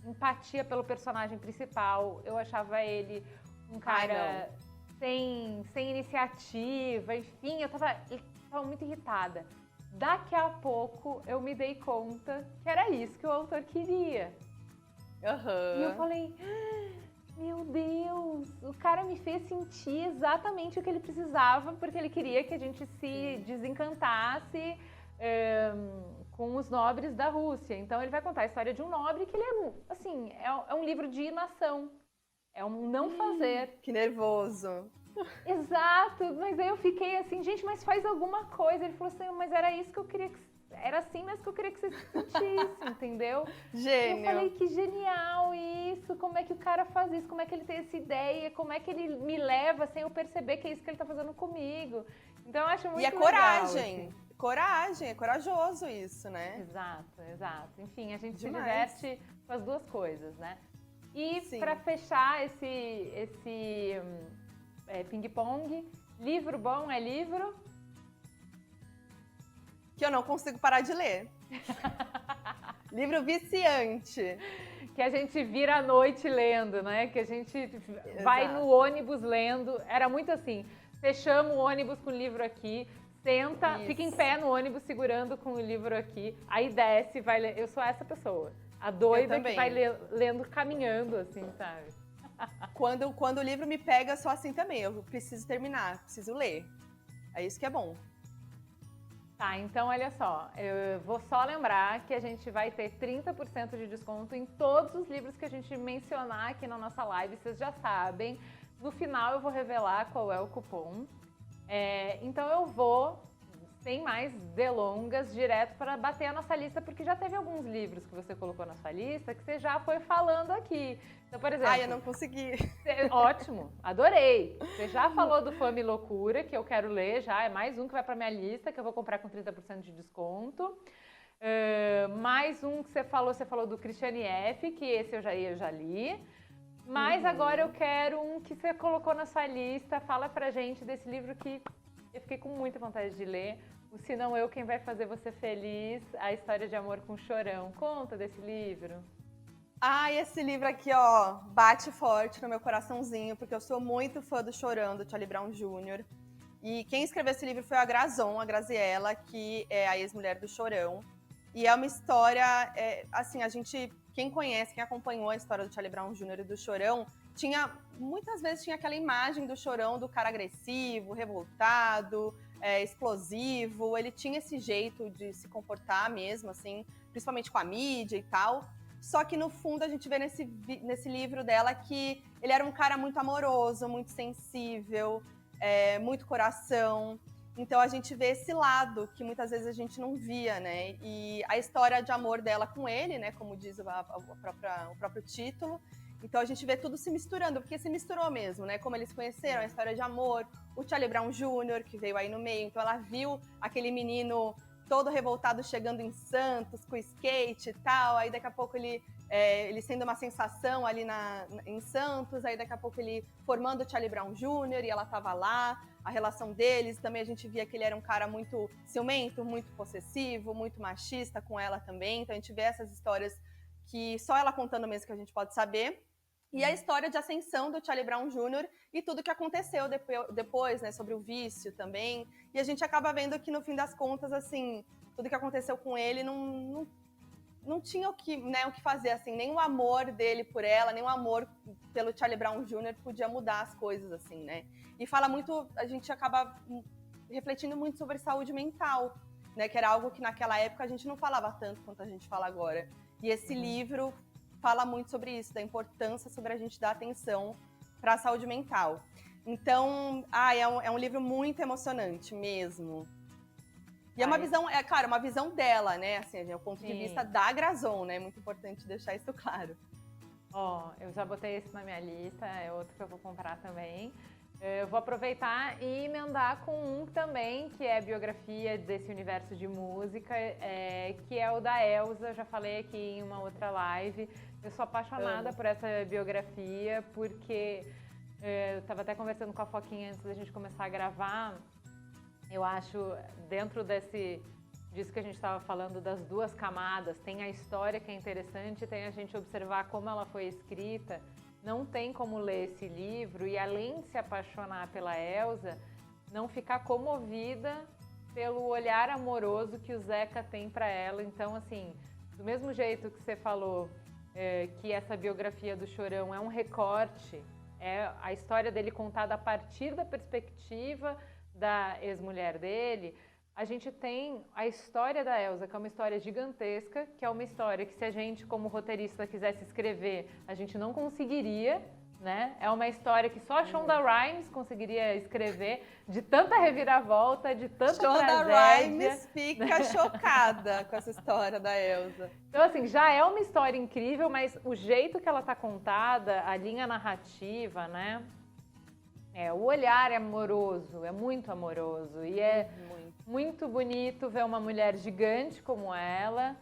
empatia pelo personagem principal, eu achava ele um cara sem iniciativa, enfim, eu tava muito irritada. Daqui a pouco eu me dei conta que era isso que o autor queria. E eu falei, Meu Deus, o cara me fez sentir exatamente o que ele precisava, porque ele queria que a gente se desencantasse com os nobres da Rússia. Então ele vai contar a história de um nobre que ele é, assim, é um livro de inação, é um não fazer. Que nervoso. Exato, mas aí eu fiquei assim, gente, mas faz alguma coisa. Ele falou assim, mas era isso que eu queria era assim mesmo que eu queria que você se sentisse, entendeu? Gênio. E eu falei, que genial isso, como é que o cara faz isso, como é que ele tem essa ideia, como é que ele me leva sem eu perceber que é isso que ele tá fazendo comigo. Então eu acho muito legal. E é coragem, assim. Coragem, é corajoso isso, né? Exato, exato. Enfim, a gente Demais. se diverte com as duas coisas, né? E para fechar esse ping-pong, livro bom é livro? Que eu não consigo parar de ler. Livro viciante. Que a gente vira à noite lendo, né? Que a gente vai no ônibus lendo. Era muito assim, fechamos o ônibus com o livro aqui, senta, fica em pé no ônibus segurando com o livro aqui, aí desce, vai ler. Eu sou essa pessoa. A doida que vai lendo, caminhando, assim, sabe? Quando o livro me pega, eu sou assim também. Eu preciso terminar, preciso ler. É isso que é bom. Tá, então olha só, eu vou só lembrar que a gente vai ter 30% de desconto em todos os livros que a gente mencionar aqui na nossa live, vocês já sabem. No final eu vou revelar qual é o cupom. Então eu vou, sem mais delongas, direto para bater a nossa lista, porque já teve alguns livros que você colocou na sua lista que você já foi falando aqui. Então, por exemplo... Ai, eu não consegui. Ótimo, adorei. Você já falou do Fama e Loucura, que eu quero ler já, é mais um que vai para minha lista, que eu vou comprar com 30% de desconto. Mais um que você falou do Christiane F., que esse eu já li. Mas agora eu quero um que você colocou na sua lista. Fala pra gente desse livro que eu fiquei com muita vontade de ler. O Se Não Eu, Quem Vai Fazer Você Feliz, a história de amor com Chorão. Conta desse livro. Ai, esse livro aqui, ó, bate forte no meu coraçãozinho, porque eu sou muito fã do Chorão, do Charlie Brown Jr. E quem escreveu esse livro foi a Graziella, que é a ex-mulher do Chorão. E é uma história, assim, quem conhece, quem acompanhou a história do Charlie Brown Jr. e do Chorão, muitas vezes tinha aquela imagem do Chorão, do cara agressivo, revoltado, explosivo. Ele tinha esse jeito de se comportar mesmo, assim, principalmente com a mídia e tal. Só que no fundo a gente vê nesse livro dela que ele era um cara muito amoroso, muito sensível, muito coração. Então a gente vê esse lado que muitas vezes a gente não via, né? E a história de amor dela com ele, né? Como diz o próprio título. Então a gente vê tudo se misturando, porque se misturou mesmo, né? Como eles se conheceram, a história de amor, o Charlie Brown Jr., que veio aí no meio. Então ela viu aquele menino todo revoltado chegando em Santos, com skate e tal. Aí daqui a pouco ele sendo uma sensação ali em Santos. Aí daqui a pouco ele formando o Charlie Brown Jr. e ela tava lá. A relação deles, também a gente via que ele era um cara muito ciumento, muito possessivo, muito machista com ela também. Então a gente vê essas histórias que só ela contando mesmo que a gente pode saber. E a história de ascensão do Charlie Brown Jr. e tudo que aconteceu depois, né, sobre o vício também. E a gente acaba vendo que, no fim das contas, assim, tudo que aconteceu com ele não tinha o que fazer, assim, nem o amor dele por ela, nem o amor pelo Charlie Brown Jr. podia mudar as coisas, assim, né? E fala muito, a gente acaba refletindo muito sobre saúde mental, né? Que era algo que naquela época a gente não falava tanto quanto a gente fala agora. E esse livro fala muito sobre isso, da importância sobre a gente dar atenção para a saúde mental. Então, é um livro muito emocionante mesmo. E é uma visão, claro, uma visão dela, né? Assim, é o ponto de vista da Grazon, né? É muito importante deixar isso claro. Eu já botei esse na minha lista, é outro que eu vou comprar também. Eu vou aproveitar e emendar com um também, que é a biografia desse universo de música, que é o da Elza. Já falei aqui em uma outra live. Eu sou apaixonada por essa biografia, porque eu estava até conversando com a Foquinha antes da gente começar a gravar. Eu acho, dentro disso que a gente estava falando, das duas camadas, tem a história que é interessante, tem a gente observar como ela foi escrita. Não tem como ler esse livro e, além de se apaixonar pela Elza, não ficar comovida pelo olhar amoroso que o Zeca tem para ela. Então, assim, do mesmo jeito que você falou que essa biografia do Chorão é um recorte, é a história dele contada a partir da perspectiva da ex-mulher dele. A gente tem a história da Elza, que é uma história gigantesca, que é uma história que se a gente, como roteirista, quisesse escrever, a gente não conseguiria, né? É uma história que só Shonda Rhimes conseguiria escrever, de tanta reviravolta, de tanta Shonda tragédia. Rhimes fica chocada com essa história da Elza. Então, assim, já é uma história incrível, mas o jeito que ela tá contada, a linha narrativa, né? O olhar é amoroso, é muito amoroso. E é muito bonito ver uma mulher gigante como ela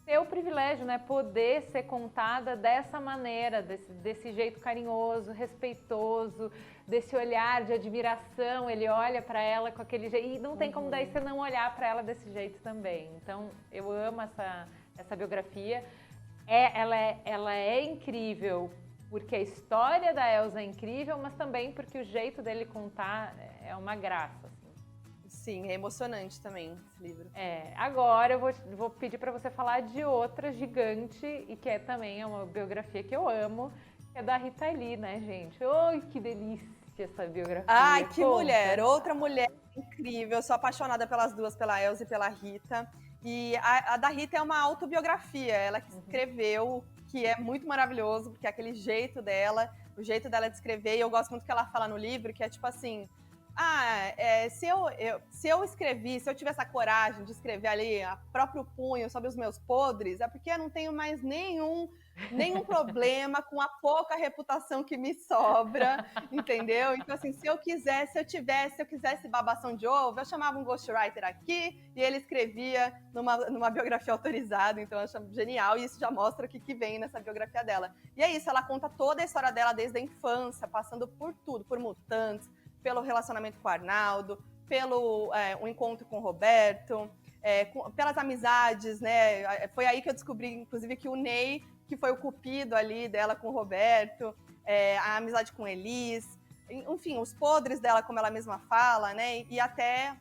ter o privilégio, né, poder ser contada dessa maneira, desse jeito carinhoso, respeitoso, desse olhar de admiração. Ele olha para ela com aquele jeito, e não tem como daí você não olhar para ela desse jeito também. Então, eu amo essa biografia. Ela é incrível, porque a história da Elza é incrível, mas também porque o jeito dele contar é uma graça. Sim, é emocionante também esse livro. Agora eu vou pedir para você falar de outra gigante, e que também é uma biografia que eu amo, que é da Rita Lee, né, gente? Ai, que delícia essa biografia. Ai, que mulher! Outra mulher incrível, eu sou apaixonada pelas duas, pela Elza e pela Rita. E a da Rita é uma autobiografia, ela que escreveu, que é muito maravilhoso, porque é aquele jeito dela, o jeito dela de escrever, e eu gosto muito que ela fala no livro, que é tipo assim... se eu escrevi, se eu tivesse a coragem de escrever ali a próprio punho sobre os meus podres, é porque eu não tenho mais nenhum problema com a pouca reputação que me sobra, entendeu? Então, assim, se eu quisesse babação de ovo, eu chamava um ghostwriter aqui e ele escrevia numa biografia autorizada, então eu acho genial, e isso já mostra o que vem nessa biografia dela. E é isso, ela conta toda a história dela desde a infância, passando por tudo, por Mutantes, pelo relacionamento com o Arnaldo, pelo o encontro com o Roberto, pelas amizades, né? Foi aí que eu descobri, inclusive, que o Ney, que foi o cupido ali dela com o Roberto, a amizade com Elis, enfim, os podres dela, como ela mesma fala, né? E até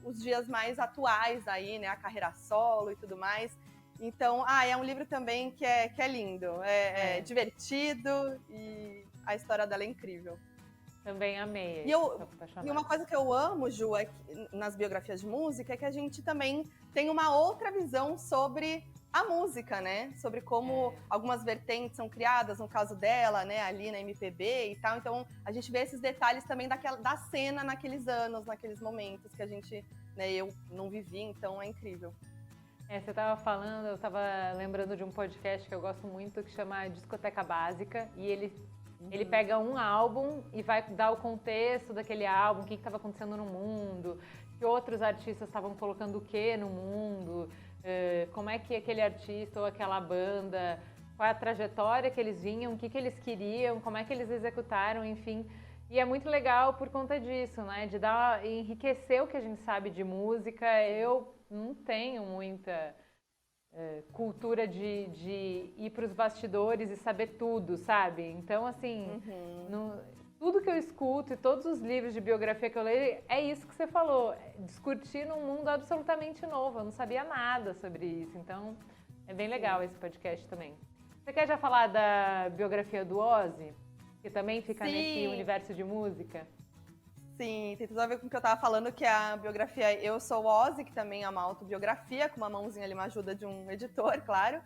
os dias mais atuais aí, né? A carreira solo e tudo mais. Então, é um livro também que é lindo, é divertido, e a história dela é incrível. Também amei. E uma coisa que eu amo, Ju, nas biografias de música, é que a gente também tem uma outra visão sobre a música, né? Sobre como algumas vertentes são criadas, no caso dela, né? Ali na MPB e tal. Então, a gente vê esses detalhes também da cena naqueles anos, naqueles momentos que a gente, né? Eu não vivi, então é incrível. Você estava falando, eu estava lembrando de um podcast que eu gosto muito, que chama Discoteca Básica, e ele pega um álbum e vai dar o contexto daquele álbum, o que estava acontecendo no mundo, que outros artistas estavam colocando o que no mundo, como é que aquele artista ou aquela banda, qual é a trajetória que eles vinham, o que eles queriam, como é que eles executaram, enfim. E é muito legal por conta disso, né? De enriquecer o que a gente sabe de música. Eu não tenho muita... cultura de ir para os bastidores e saber tudo, sabe? Então, assim, tudo que eu escuto e todos os livros de biografia que eu leio, é isso que você falou, discutir num mundo absolutamente novo. Eu não sabia nada sobre isso, então é bem legal esse podcast também. Você quer já falar da biografia do Ozzy, que também fica nesse universo de música? Sim, tem tudo a ver com o que eu tava falando, que é a biografia Eu Sou Ozzy, que também é uma autobiografia, com uma mãozinha ali, uma ajuda de um editor, claro.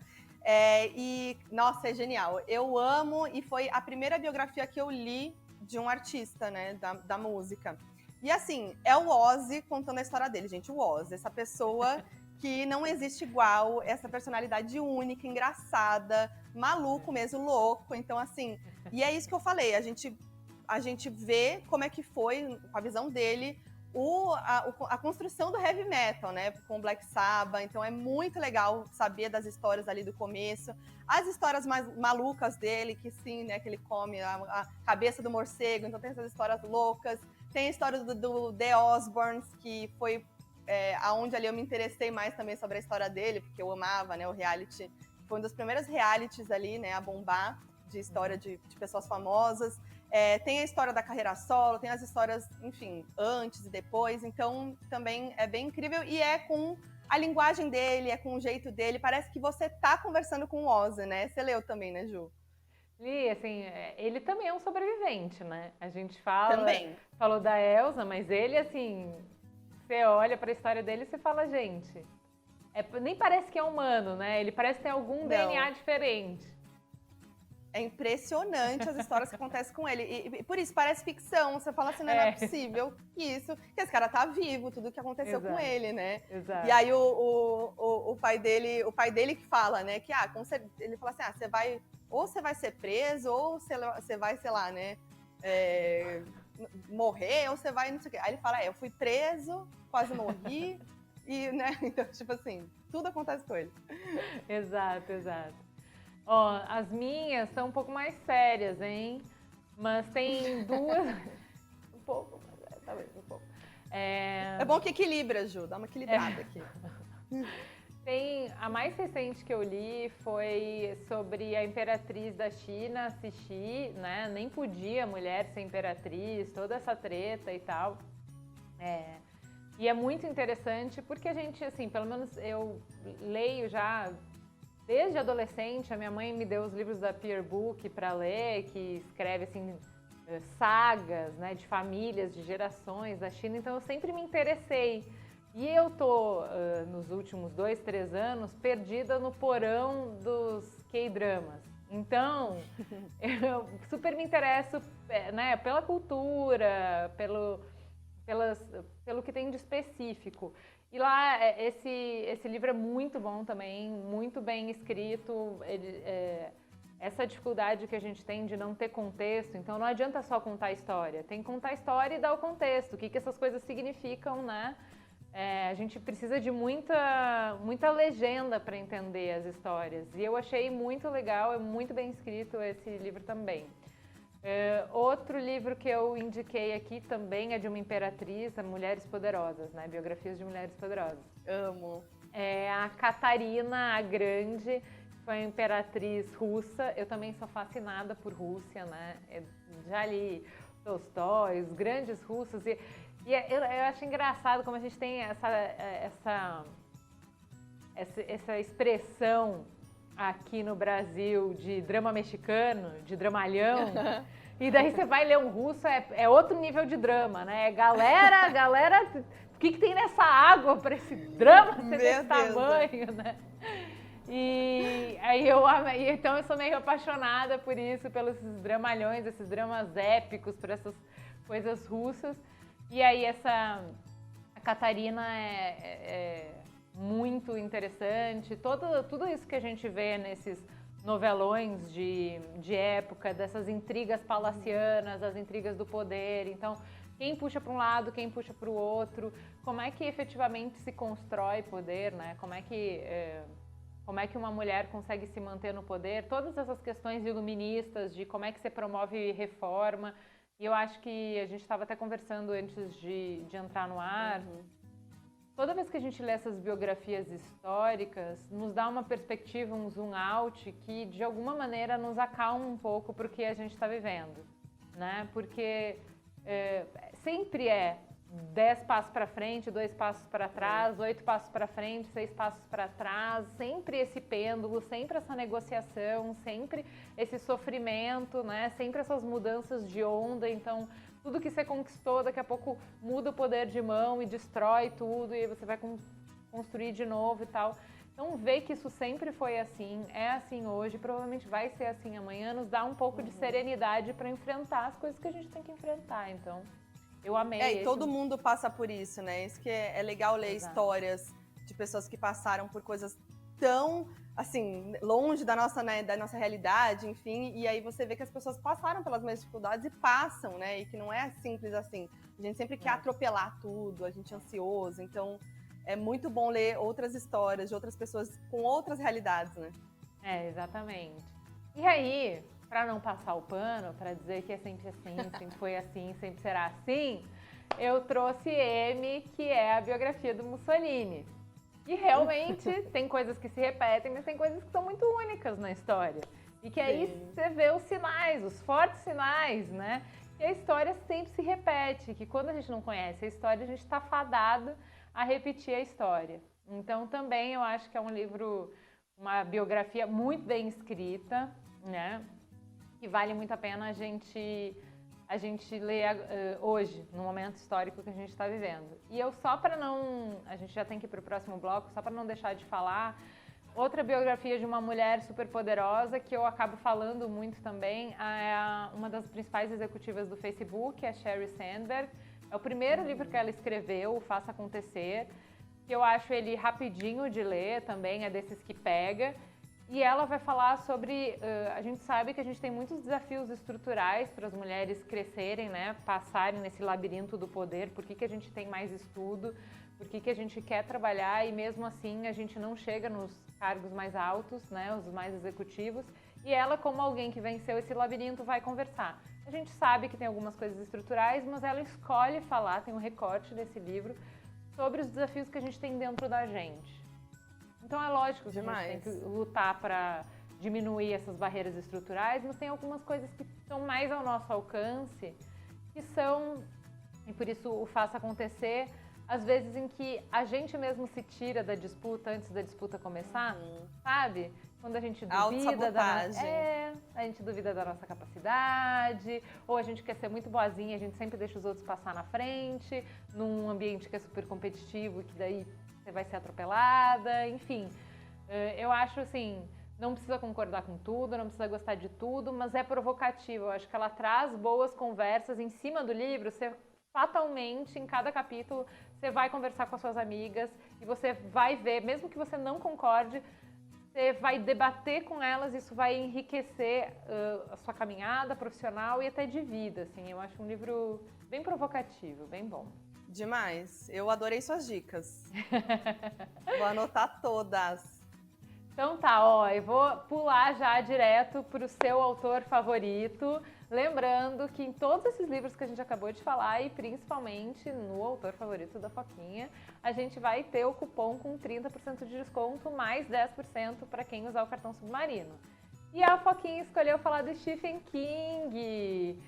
E, nossa, é genial. Eu amo, e foi a primeira biografia que eu li de um artista, né, da música. E assim, é o Ozzy contando a história dele, gente. O Ozzy, essa pessoa que não existe igual, essa personalidade única, engraçada, maluco mesmo, louco. Então, assim, e é isso que eu falei, a gente vê como é que foi, com a visão dele, a construção do heavy metal, né, com o Black Sabbath. Então é muito legal saber das histórias ali do começo, as histórias mais malucas dele, que sim, né, que ele come a cabeça do morcego, então tem essas histórias loucas. Tem a história do The Osbournes, que foi aonde ali eu me interessei mais também sobre a história dele, porque eu amava, né, o reality. Foi um dos primeiros realities ali, né, a bombar, de história de pessoas famosas. Tem a história da carreira solo, tem as histórias, enfim, antes e depois. Então, também é bem incrível. E é com a linguagem dele é com o jeito dele, parece que você tá conversando com o Ozzy, né? Você leu também, né, Ju? Li, assim, ele também é um sobrevivente, né? A gente falou da Elsa, mas ele, assim, você olha pra história dele e você fala, gente, nem parece que é humano, né? Ele parece ter algum DNA diferente. É impressionante as histórias que acontecem com ele. E por isso parece ficção. Você fala assim, não é possível que esse cara tá vivo, tudo que aconteceu com ele, né? Exato. E aí o pai dele que fala, né? Que ele fala assim, você vai ser preso, ou você vai, sei lá, né? Morrer, ou você vai, não sei o quê. Aí ele fala, eu fui preso, quase morri, e, né? Então, tipo assim, tudo acontece com ele. Exato, exato. Ó, as minhas são um pouco mais sérias, hein? Mas tem duas... um pouco, talvez um pouco. É bom que equilibra, Ju, dá uma equilibrada aqui. A mais recente que eu li foi sobre a imperatriz da China, Cixi, né? Nem podia a mulher ser imperatriz, toda essa treta e tal. E é muito interessante porque a gente, assim, pelo menos eu leio já... Desde adolescente, a minha mãe me deu os livros da Peer Book para ler, que escreve assim, sagas, né, de famílias, de gerações da China, então eu sempre me interessei. E eu tô, nos últimos 2, 3 anos, perdida no porão dos K-dramas. Então, eu super me interesso, né, pela cultura, pelo que tem de específico. E lá, esse livro é muito bom também, muito bem escrito. Essa dificuldade que a gente tem de não ter contexto, então não adianta só contar a história, tem que contar a história e dar o contexto, o que essas coisas significam, né? A gente precisa de muita legenda para entender as histórias. E eu achei muito legal, é muito bem escrito esse livro também. Outro livro que eu indiquei aqui também é de uma imperatriz, Mulheres Poderosas, né? Biografias de Mulheres Poderosas. Amo. É a Catarina a Grande, que foi a imperatriz russa. Eu também sou fascinada por Rússia, né? Já li Tolstói, os grandes russos. E eu acho engraçado como a gente tem essa expressão aqui no Brasil de drama mexicano, de dramalhão, e daí você vai ler um russo, é outro nível de drama, né? Galera, o que tem nessa água para esse drama ser desse tamanho, né? E aí então eu sou meio apaixonada por isso, pelos dramalhões, esses dramas épicos, por essas coisas russas. E aí a Catarina muito interessante, tudo isso que a gente vê nesses novelões de época, dessas intrigas palacianas, as intrigas do poder. Então, quem puxa para um lado, quem puxa para o outro, como é que efetivamente se constrói poder, né? Como é que uma mulher consegue se manter no poder? Todas essas questões iluministas de como é que você promove reforma. E eu acho que a gente estava até conversando antes de entrar no ar. Toda vez que a gente lê essas biografias históricas, nos dá uma perspectiva, um zoom out, que de alguma maneira nos acalma um pouco para o que a gente está vivendo, né? Porque sempre 10 passos para frente, 2 passos para trás, 8 passos para frente, 6 passos para trás, sempre esse pêndulo, sempre essa negociação, sempre esse sofrimento, né? Sempre essas mudanças de onda. Então, tudo que você conquistou, daqui a pouco muda o poder de mão e destrói tudo, e aí você vai construir de novo e tal. Então, ver que isso sempre foi assim, é assim hoje, provavelmente vai ser assim amanhã, nos dá um pouco de serenidade para enfrentar as coisas que a gente tem que enfrentar. Então, eu amei. E todo mundo passa por isso, né? Isso que é legal ler histórias de pessoas que passaram por coisas tão, assim, longe da nossa realidade, enfim, e aí você vê que as pessoas passaram pelas mesmas dificuldades e passam, né? E que não é simples assim. A gente sempre quer atropelar tudo, a gente é ansioso, então é muito bom ler outras histórias de outras pessoas com outras realidades, né? Exatamente. E aí, para não passar o pano, para dizer que é sempre assim, sempre foi assim, sempre será assim, eu trouxe M, que é a biografia do Mussolini. E realmente tem coisas que se repetem, mas tem coisas que são muito únicas na história. E que aí você vê os sinais, os fortes sinais, né? E a história sempre se repete, que quando a gente não conhece a história, a gente está fadado a repetir a história. Então também eu acho que é um livro, uma biografia muito bem escrita, né? Que vale muito a pena a gente ler hoje, no momento histórico que a gente está vivendo. E eu só para não... A gente já tem que ir para o próximo bloco, só para não deixar de falar... Outra biografia de uma mulher super poderosa que eu acabo falando muito também é uma das principais executivas do Facebook, a Sheryl Sandberg. É o primeiro livro que ela escreveu, o Faça Acontecer, que eu acho ele rapidinho de ler também, é desses que pega. E ela vai falar sobre... a gente sabe que a gente tem muitos desafios estruturais para as mulheres crescerem, né? Passarem nesse labirinto do poder. Por que a gente tem mais estudo? Por que a gente quer trabalhar e mesmo assim a gente não chega nos cargos mais altos, né? Os mais executivos. E ela, como alguém que venceu esse labirinto, vai conversar. A gente sabe que tem algumas coisas estruturais, mas ela escolhe falar, tem um recorte desse livro, sobre os desafios que a gente tem dentro da gente. Então é lógico que a gente tem que lutar para diminuir essas barreiras estruturais, mas tem algumas coisas que estão mais ao nosso alcance, que são, e por isso o Faça Acontecer, às vezes em que a gente mesmo se tira da disputa antes da disputa começar, sabe? Quando a gente duvida a gente duvida da nossa capacidade, ou a gente quer ser muito boazinha, a gente sempre deixa os outros passar na frente, num ambiente que é super competitivo, que daí você vai ser atropelada, enfim. Eu acho assim, não precisa concordar com tudo, não precisa gostar de tudo, mas é provocativo. Eu acho que ela traz boas conversas em cima do livro. Você fatalmente, em cada capítulo, você vai conversar com as suas amigas e você vai ver, mesmo que você não concorde, você vai debater com elas, isso vai enriquecer a sua caminhada profissional e até de vida, assim. Eu acho um livro bem provocativo, bem bom. Demais. Eu adorei suas dicas. Vou anotar todas. Então tá, ó, eu vou pular já direto para o seu autor favorito. Lembrando que em todos esses livros que a gente acabou de falar, e principalmente no autor favorito da Foquinha, a gente vai ter o cupom com 30% de desconto, mais 10% para quem usar o cartão Submarino. E a Foquinha escolheu falar do Stephen King.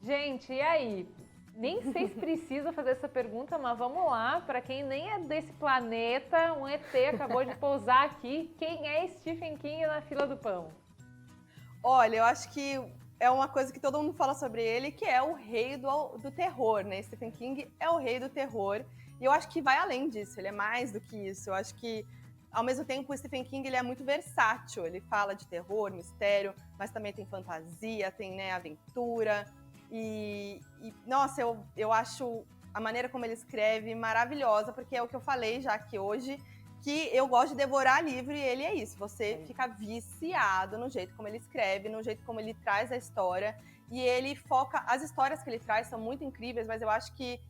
Gente, e aí? Nem sei se precisa fazer essa pergunta, mas vamos lá. Para quem nem é desse planeta, um ET acabou de pousar aqui. Quem é Stephen King na fila do pão? Olha, eu acho que é uma coisa que todo mundo fala sobre ele, que é o rei do terror, né? Stephen King é o rei do terror. E eu acho que vai além disso, ele é mais do que isso. Eu acho que, ao mesmo tempo, o Stephen King ele é muito versátil. Ele fala de terror, mistério, mas também tem fantasia, tem, né, aventura. Nossa, eu acho a maneira como ele escreve maravilhosa, porque é o que eu falei já aqui hoje, que eu gosto de devorar livro e ele é isso. Você fica viciado no jeito como ele escreve, no jeito como ele traz a história. E ele foca... As histórias que ele traz são muito incríveis, mas eu acho que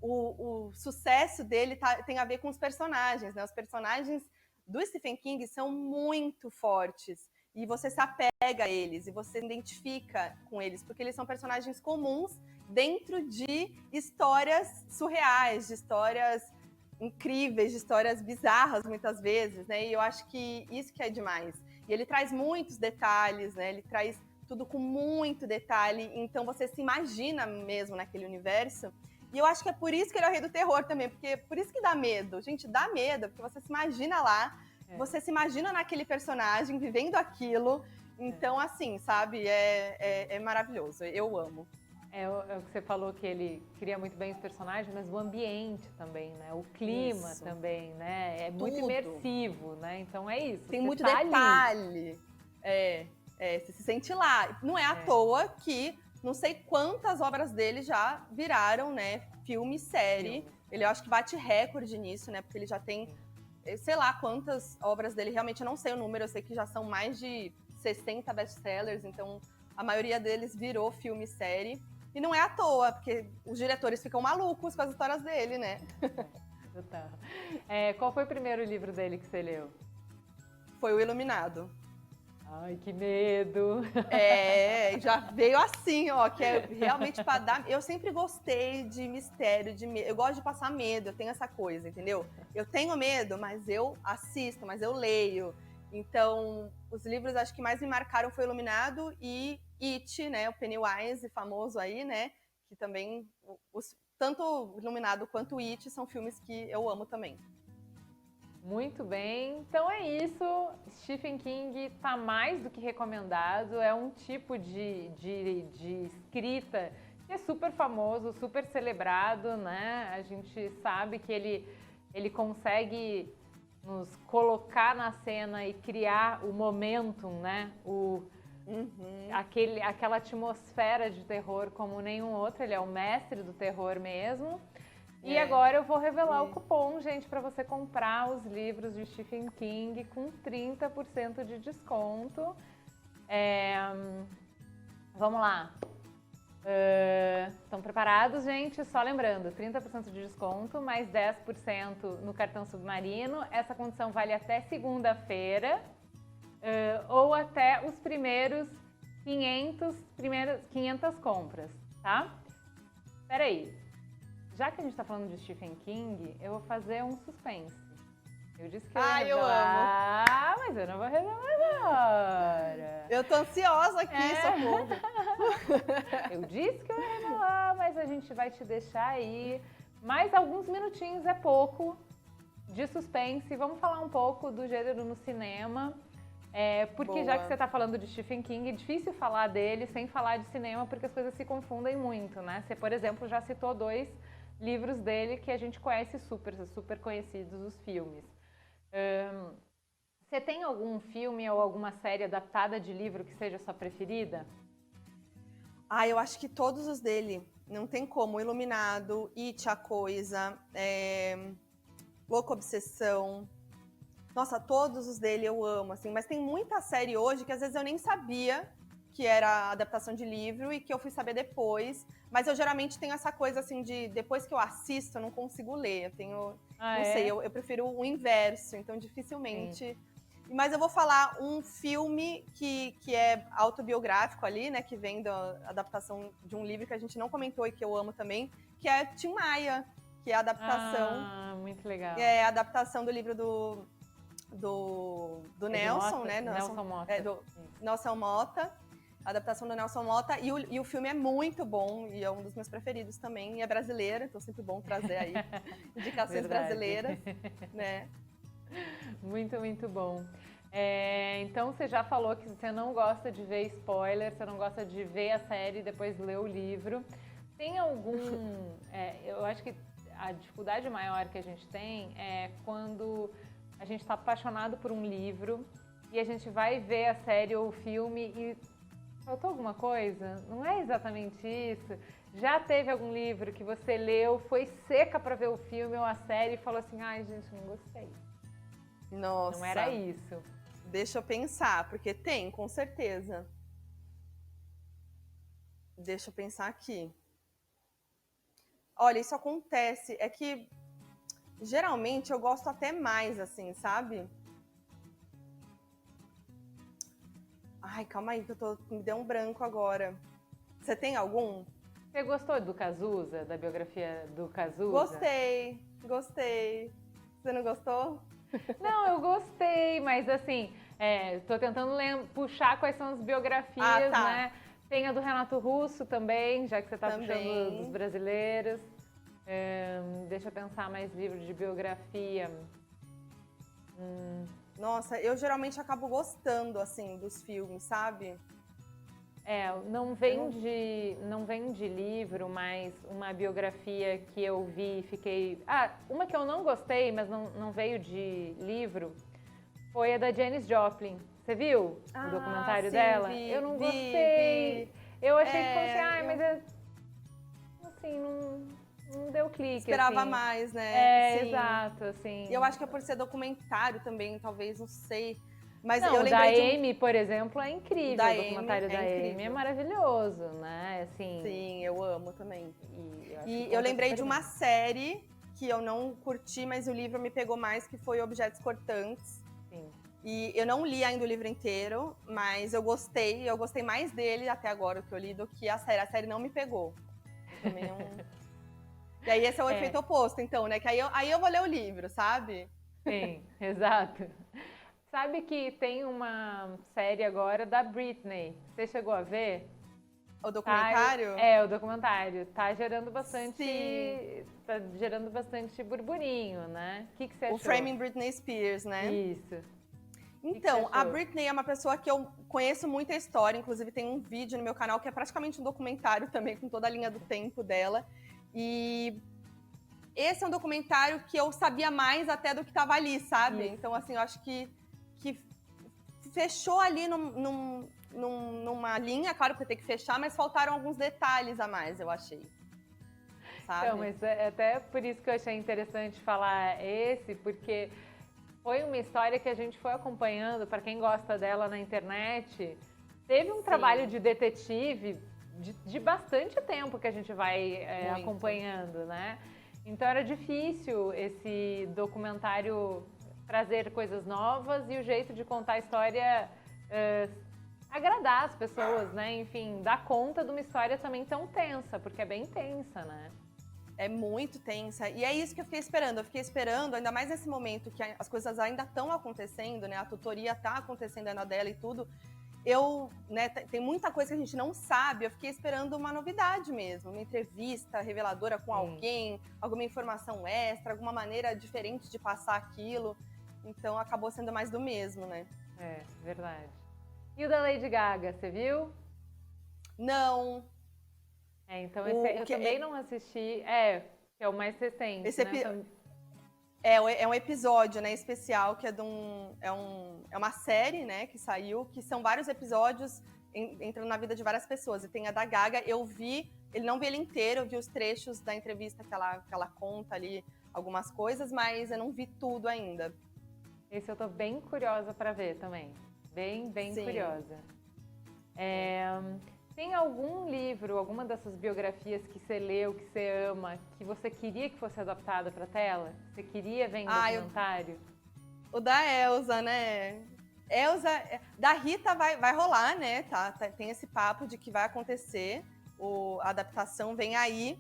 o sucesso dele tem a ver com os personagens, né? Os personagens do Stephen King são muito fortes. E você se apega a eles, e você se identifica com eles, porque eles são personagens comuns dentro de histórias surreais, de histórias incríveis, de histórias bizarras, muitas vezes, né? E eu acho que isso que é demais. E ele traz muitos detalhes, né? Ele traz tudo com muito detalhe, então você se imagina mesmo naquele universo. E eu acho que é por isso que ele é o rei do terror também, porque por isso que dá medo. Gente, dá medo, porque você se imagina lá, você se imagina naquele personagem, vivendo aquilo. Então, assim, sabe? É maravilhoso. Eu amo. É o que você falou, que ele cria muito bem os personagens, mas o ambiente também, né? O clima isso. Também, né? É muito imersivo, né? Então é isso. Tem muito detalhe. Você se sente lá. Não é à toa que não sei quantas obras dele já viraram, né? Filme, série. Ele, eu acho que bate recorde nisso, né? Porque ele já tem, sei lá quantas obras dele. Realmente eu não sei o número, eu sei que já são mais de 60 best-sellers. Então a maioria deles virou filme, série. E não é à toa, porque os diretores ficam malucos com as histórias dele, né? Total. Qual foi o primeiro livro dele que você leu? Foi O Iluminado. Ai, que medo! Já veio assim, ó, que é realmente para dar... Eu sempre gostei de mistério, de medo. Eu gosto de passar medo, eu tenho essa coisa, entendeu? Eu tenho medo, mas eu assisto, mas eu leio. Então, os livros acho que mais me marcaram foi Iluminado e It, né? O Pennywise, famoso aí, né? Que também, tanto Iluminado quanto It são filmes que eu amo também. Muito bem, então é isso. Stephen King está mais do que recomendado. É um tipo de escrita que é super famoso, super celebrado, né? A gente sabe que ele consegue nos colocar na cena e criar o momentum, né? Aquela atmosfera de terror como nenhum outro. Ele é o mestre do terror mesmo. E agora eu vou revelar o cupom, gente, para você comprar os livros de Stephen King com 30% de desconto. Vamos lá. Estão preparados, gente? Só lembrando, 30% de desconto, mais 10% no cartão Submarino. Essa condição vale até segunda-feira ou até os primeiros 500 compras, tá? Peraí. Já que a gente tá falando de Stephen King, eu vou fazer um suspense. Eu disse que eu ia revelar, mas eu não vou revelar agora. Eu tô ansiosa aqui, socorro. Eu disse que eu ia revelar, mas a gente vai te deixar aí. Mais alguns minutinhos, é pouco, de suspense. Vamos falar um pouco do gênero no cinema. Porque já que você tá falando de Stephen King, é difícil falar dele sem falar de cinema, porque as coisas se confundem muito, né? Você, por exemplo, já citou 2 livros dele que a gente conhece super conhecidos, os filmes. Você tem algum filme ou alguma série adaptada de livro que seja sua preferida? Eu acho que todos os dele, não tem como. Iluminado, It, A Coisa, Louca Obsessão. Nossa, todos os dele eu amo, assim. Mas tem muita série hoje que às vezes eu nem sabia que era adaptação de livro e que eu fui saber depois. Mas eu geralmente tenho essa coisa, assim, de depois que eu assisto, eu não consigo ler. Eu tenho, sei, eu prefiro o inverso, então dificilmente... Mas eu vou falar um filme que é autobiográfico ali, né? Que vem da adaptação de um livro que a gente não comentou e que eu amo também, que é Tim Maia, que é a adaptação... muito legal. É a adaptação do livro do Nelson, né? Nelson Motta. Nelson Motta. A adaptação do Nelson Motta. E o filme é muito bom e é um dos meus preferidos também. E é brasileiro, então é sempre bom trazer aí indicações brasileiras, né? Muito, muito bom. Então você já falou que você não gosta de ver spoiler, você não gosta de ver a série e depois ler o livro. Tem algum... eu acho que a dificuldade maior que a gente tem é quando a gente está apaixonado por um livro e a gente vai ver a série ou o filme e faltou alguma coisa? Não é exatamente isso? Já teve algum livro que você leu, foi seca para ver o filme ou a série e falou assim, ai gente, não gostei. Nossa. Não era isso. Deixa eu pensar, porque tem, com certeza. Deixa eu pensar aqui. Olha, isso acontece, é que geralmente eu gosto até mais, assim, sabe? Ai, calma aí, que me deu um branco agora. Você tem algum? Você gostou do Cazuza, da biografia do Cazuza? Gostei. Você não gostou? Não, eu gostei, mas assim, tô tentando puxar quais são as biografias, né? Tem a do Renato Russo também, já que você tá puxando dos brasileiros. Deixa eu pensar mais livros de biografia. Nossa, eu geralmente acabo gostando, assim, dos filmes, sabe? Não vem de livro, mas uma biografia que eu vi e fiquei... uma que eu não gostei, mas não veio de livro, foi a da Janis Joplin. Você viu o documentário dela? Eu não gostei. Eu achei que fosse, mas assim, não deu clique. Esperava assim. mais, né? Sim. Exato, assim. Eu acho que é por ser documentário também, talvez, não sei. Mas não, eu lembrei da Amy, por exemplo, é incrível. O documentário da Amy é maravilhoso, né? Assim, sim, eu amo também. E eu lembrei de uma série que eu não curti, mas o livro me pegou mais, que foi Objetos Cortantes. Sim. E eu não li ainda o livro inteiro, mas eu gostei mais dele até agora, o que eu li, do que a série. A série não me pegou. Também não... E aí esse é o efeito oposto, então, né? Que aí eu vou ler o livro, sabe? Sim, exato. Sabe que tem uma série agora da Britney. Você chegou a ver? O documentário? O documentário. Tá gerando bastante. Sim. Tá gerando bastante burburinho, né? O que você achou? O Framing Britney Spears, né? Isso. Então, a Britney é uma pessoa que eu conheço muito a história, inclusive tem um vídeo no meu canal que é praticamente um documentário também, com toda a linha do tempo dela. E esse é um documentário que eu sabia mais até do que estava ali, sabe? Isso. Então, assim, eu acho que fechou ali numa linha, claro que eu tenho que fechar, mas faltaram alguns detalhes a mais, eu achei. Sabe? Então, mas é até por isso que eu achei interessante falar porque foi uma história que a gente foi acompanhando, para quem gosta dela na internet. Teve um trabalho de detetive de bastante tempo que a gente vai acompanhando, né? Então era difícil esse documentário trazer coisas novas e o jeito de contar a história agradar as pessoas, né? Enfim, dar conta de uma história também tão tensa, porque é bem tensa, né? É muito tensa. E é isso que eu fiquei esperando. Eu fiquei esperando, ainda mais nesse momento que as coisas ainda estão acontecendo, né? A tutoria está acontecendo na dela e tudo. Tem muita coisa que a gente não sabe. Eu fiquei esperando uma novidade mesmo. Uma entrevista reveladora com alguém, alguma informação extra, alguma maneira diferente de passar aquilo. Então, acabou sendo mais do mesmo, né? É, verdade. E o da Lady Gaga, você viu? Não. Então eu também não assisti. Que é o mais recente, né? É um episódio, né, especial, que é uma série, né, que saiu, que são vários episódios entrando na vida de várias pessoas. E tem a da Gaga, não vi ele inteiro, eu vi os trechos da entrevista que ela conta ali, algumas coisas, mas eu não vi tudo ainda. Esse eu tô bem curiosa para ver também. Bem curiosa. Tem algum livro, alguma dessas biografias que você leu, que você ama, que você queria que fosse adaptado para tela? Você queria ver em documentário? O da Elsa, né? Da Rita vai rolar, né? Tem esse papo de que vai acontecer, a adaptação vem aí,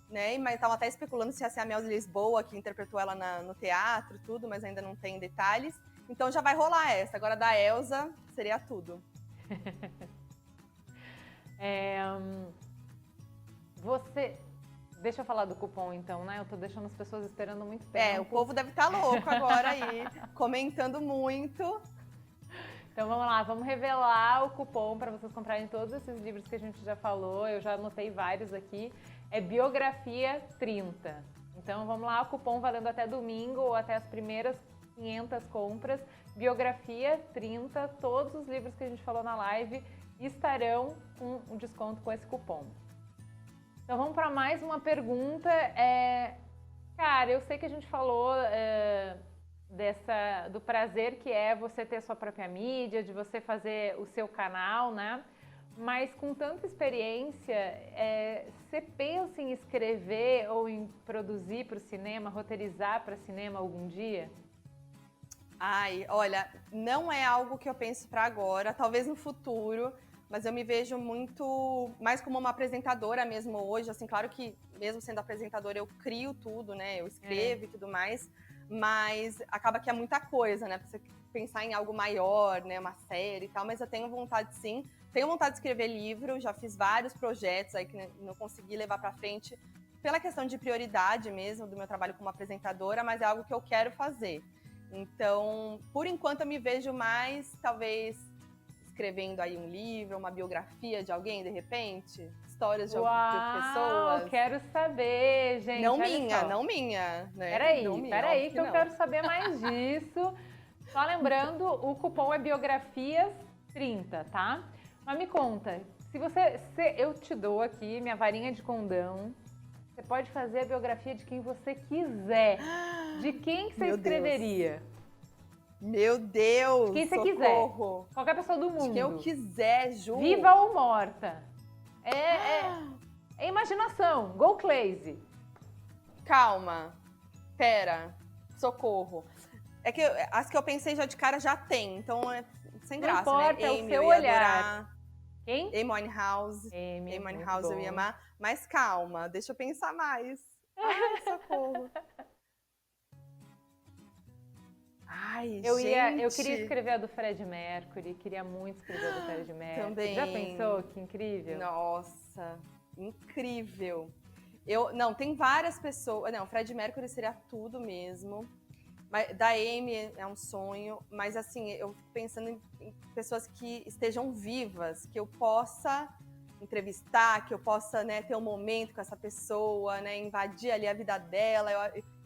né? Mas estavam até especulando se ia ser a Mel de Lisboa, que interpretou ela no teatro e tudo, mas ainda não tem detalhes. Então já vai rolar essa. Agora da Elsa seria tudo. Deixa eu falar do cupom então, né? Eu tô deixando as pessoas esperando muito tempo. O povo deve estar louco agora aí, comentando muito. Então vamos lá, vamos revelar o cupom para vocês comprarem todos esses livros que a gente já falou. Eu já anotei vários aqui. É Biografia 30. Então vamos lá, o cupom valendo até domingo ou até as primeiras 500 compras. Biografia 30, todos os livros que a gente falou na live estarão com um desconto com esse cupom. Então vamos para mais uma pergunta. Cara, eu sei que a gente falou do prazer que é você ter sua própria mídia, de você fazer o seu canal, né? Mas com tanta experiência, você pensa em escrever ou em produzir para o cinema, roteirizar para cinema algum dia? Ai, olha, não é algo que eu penso para agora, talvez no futuro, mas eu me vejo muito mais como uma apresentadora mesmo hoje, assim, claro que mesmo sendo apresentadora eu crio tudo, né, eu escrevo e tudo mais, mas acaba que é muita coisa, né, pra você pensar em algo maior, né, uma série e tal, mas eu tenho vontade sim, tenho vontade de escrever livro, já fiz vários projetos aí que não consegui levar para frente pela questão de prioridade mesmo do meu trabalho como apresentadora, mas é algo que eu quero fazer. Então, por enquanto eu me vejo mais, talvez, escrevendo aí um livro, uma biografia de alguém, de repente? Histórias de pessoas. Quero saber, gente. Não minha, né? Peraí, que eu quero saber mais disso. Só lembrando, o cupom é Biografias 30, tá? Mas me conta, se eu te dou aqui minha varinha de condão, você pode fazer a biografia de quem você quiser. De quem você escreveria? Meu Deus! De quem você socorro. Quiser. Qualquer pessoa do mundo. De quem eu quiser, Ju. Viva ou morta. É imaginação. Go crazy. Calma. Pera. Socorro. É que as que eu pensei já de cara já tem, então é sem graça, não importa, né? É o seu olhar. Quem? Amy Winehouse. Amy Winehouse eu ia amar. Mas calma, deixa eu pensar mais. Ai, socorro. Ai, Eu gente! queria escrever a do Fred Mercury, queria muito escrever a do Fred Mercury. Também. Já pensou? Que incrível. Nossa, incrível. Não, tem várias pessoas. Não, Fred Mercury seria tudo mesmo. Da Amy é um sonho, mas assim, eu fico pensando em pessoas que estejam vivas, que eu possa entrevistar, que eu possa, né, ter um momento com essa pessoa, né, invadir ali a vida dela.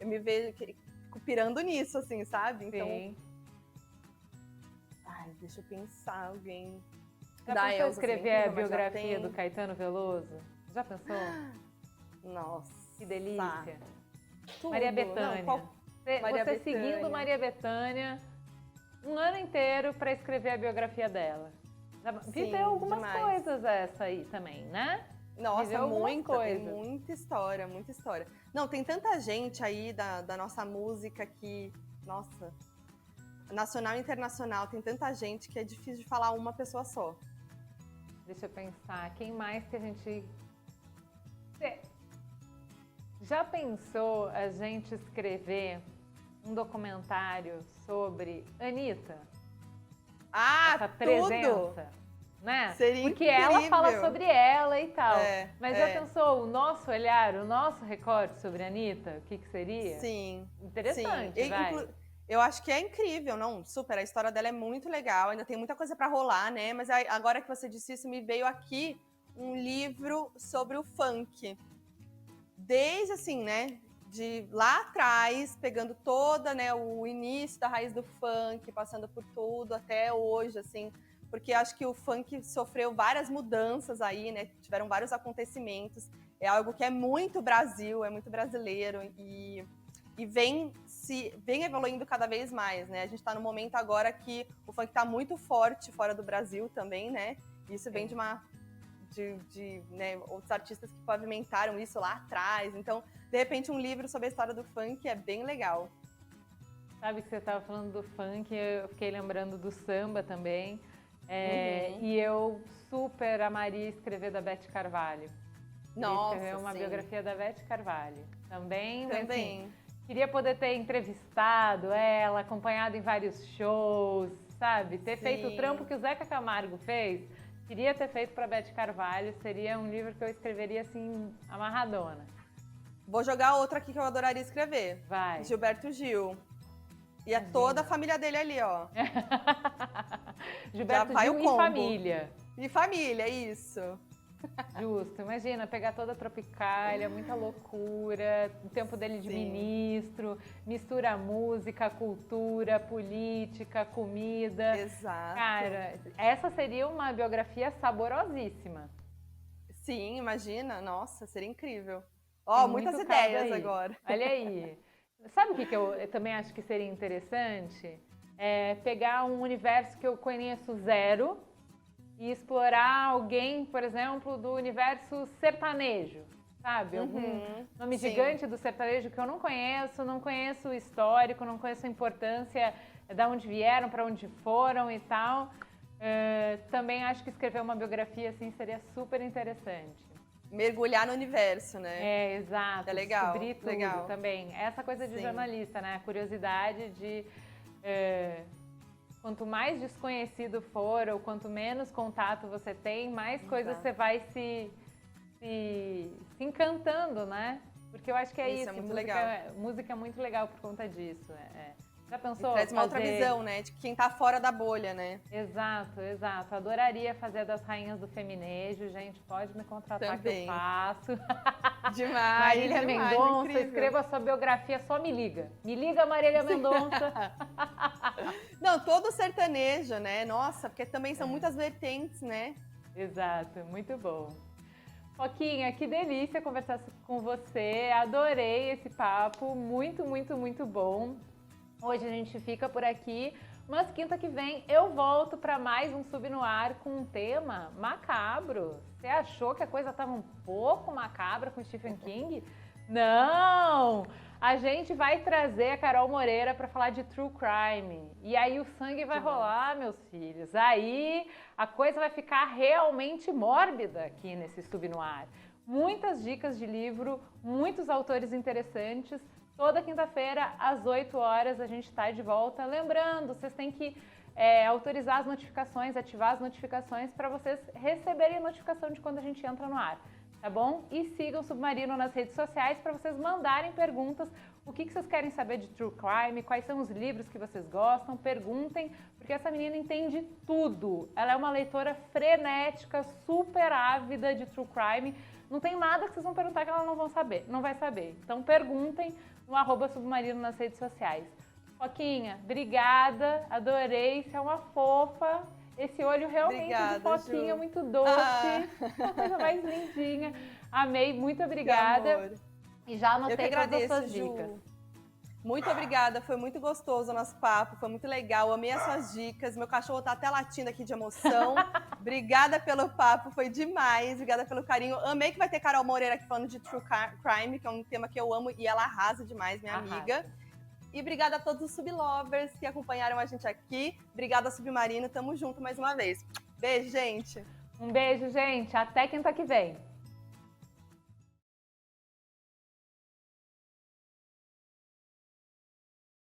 Eu me vejo fico pirando nisso, assim, sabe? Então, Sim. ai, deixa eu pensar alguém. Já Da pensou Elza, escrever assim, a biografia do Caetano Veloso? Já pensou? Nossa. Que delícia. Tudo. Maria Bethânia. Maria Você seguindo Maria Bethânia um ano inteiro para escrever a biografia dela. Viveu algumas coisas essa aí também, né? Nossa, tem muita história, muita história. Não, tem tanta gente aí da nossa música que, nossa, nacional e internacional, tem tanta gente que é difícil de falar uma pessoa só. Deixa eu pensar, quem mais que a gente... Já pensou a gente escrever um documentário sobre Anitta? Essa presença, tudo! Né? Seria Porque incrível. ela fala sobre ela e tal. Mas já é. pensou o nosso olhar, o nosso recorte sobre a Anitta? O que seria? Sim. Interessante, sim. vai. Eu acho que é incrível, não? Super, a história dela é muito legal, ainda tem muita coisa para rolar, né? Mas agora que você disse isso, me veio aqui um livro sobre o funk. Desde assim, né? De lá atrás, pegando toda, né, o início da raiz do funk, passando por tudo até hoje, assim, porque acho que o funk sofreu várias mudanças aí, né? Tiveram vários acontecimentos. É algo que é muito Brasil, é muito brasileiro e vem evoluindo cada vez mais, né? A gente está no momento agora que o funk está muito forte fora do Brasil também, né? Isso vem de né, outros artistas que pavimentaram isso lá atrás. Então, de repente, um livro sobre a história do funk é bem legal. Sabe que você estava falando do funk, eu fiquei lembrando do samba também. E eu super amaria escrever da Beth Carvalho. Nossa, escrever uma biografia da Beth Carvalho. Também. Também. Mas, assim, queria poder ter entrevistado ela, acompanhado em vários shows, sabe? Ter feito o trampo que o Zeca Camargo fez. Queria ter feito para Beth Carvalho, seria um livro que eu escreveria assim, amarradona. Vou jogar outra aqui que eu adoraria escrever. Vai. Gilberto Gil. E é toda a família dele ali, ó. Gilberto Gil e família. E família, isso. Justo. Imagina, pegar toda a Tropicália, muita loucura, o tempo dele de ministro, mistura música, cultura, política, comida. Exato. Cara, essa seria uma biografia saborosíssima. Sim, imagina. Nossa, seria incrível. Ó, muitas ideias agora. Olha aí. Sabe o que eu também acho que seria interessante? É pegar um universo que eu conheço zero e explorar alguém, por exemplo, do universo sertanejo, sabe? Algum nome gigante do sertanejo que eu não conheço o histórico, não conheço a importância de onde vieram, para onde foram e tal. Também acho que escrever uma biografia assim seria super interessante. Mergulhar no universo, né? Exato. É legal. Descobrir tudo também. Essa coisa de jornalista, né? A curiosidade de... quanto mais desconhecido for, ou quanto menos contato você tem, mais coisas você vai se encantando, né? Porque eu acho que isso. É muito legal. Música é muito legal por conta disso. Já pensou? Traz uma outra visão, né? De quem tá fora da bolha, né? Exato, exato. Adoraria fazer das rainhas do feminejo, gente. Pode me contratar também. que eu faço. Demais. Marília Mendonça, escreva a sua biografia, só me liga. Me liga, Marília Mendonça. Não, todo sertanejo, né? Nossa, porque também são muitas vertentes, né? Exato, muito bom. Foquinha, que delícia conversar com você. Adorei esse papo, muito, muito, muito bom. Hoje a gente fica por aqui, mas quinta que vem eu volto para mais um Sub no Ar com um tema macabro. Você achou que a coisa estava um pouco macabra com Stephen King? Não! A gente vai trazer a Carol Moreira para falar de True Crime. E aí o sangue vai rolar, meus filhos. Aí a coisa vai ficar realmente mórbida aqui nesse Sub no Ar. Muitas dicas de livro, muitos autores interessantes, Toda quinta-feira, às 8 horas, a gente está de volta. Lembrando, vocês têm que autorizar as notificações, ativar as notificações para vocês receberem a notificação de quando a gente entra no ar, tá bom? E sigam o Submarino nas redes sociais para vocês mandarem perguntas. O que vocês querem saber de True Crime? Quais são os livros que vocês gostam? Perguntem, porque essa menina entende tudo. Ela é uma leitora frenética, super ávida de True Crime. Não tem nada que vocês vão perguntar que ela não vai saber. Então perguntem no @submarino nas redes sociais. Foquinha, obrigada, adorei, você é uma fofa. Esse olho realmente de Foquinha é muito doce, uma coisa mais lindinha. Amei, muito obrigada. E já anotei todas as suas dicas. Muito obrigada, foi muito gostoso o nosso papo, foi muito legal, amei as suas dicas. Meu cachorro tá até latindo aqui de emoção. Obrigada pelo papo, foi demais, obrigada pelo carinho. Amei que vai ter Carol Moreira aqui falando de True Crime, que é um tema que eu amo e ela arrasa demais, minha amiga. E obrigada a todos os sublovers que acompanharam a gente aqui. Obrigada, Submarino, tamo junto mais uma vez. Beijo, gente! Um beijo, gente, até quinta que vem!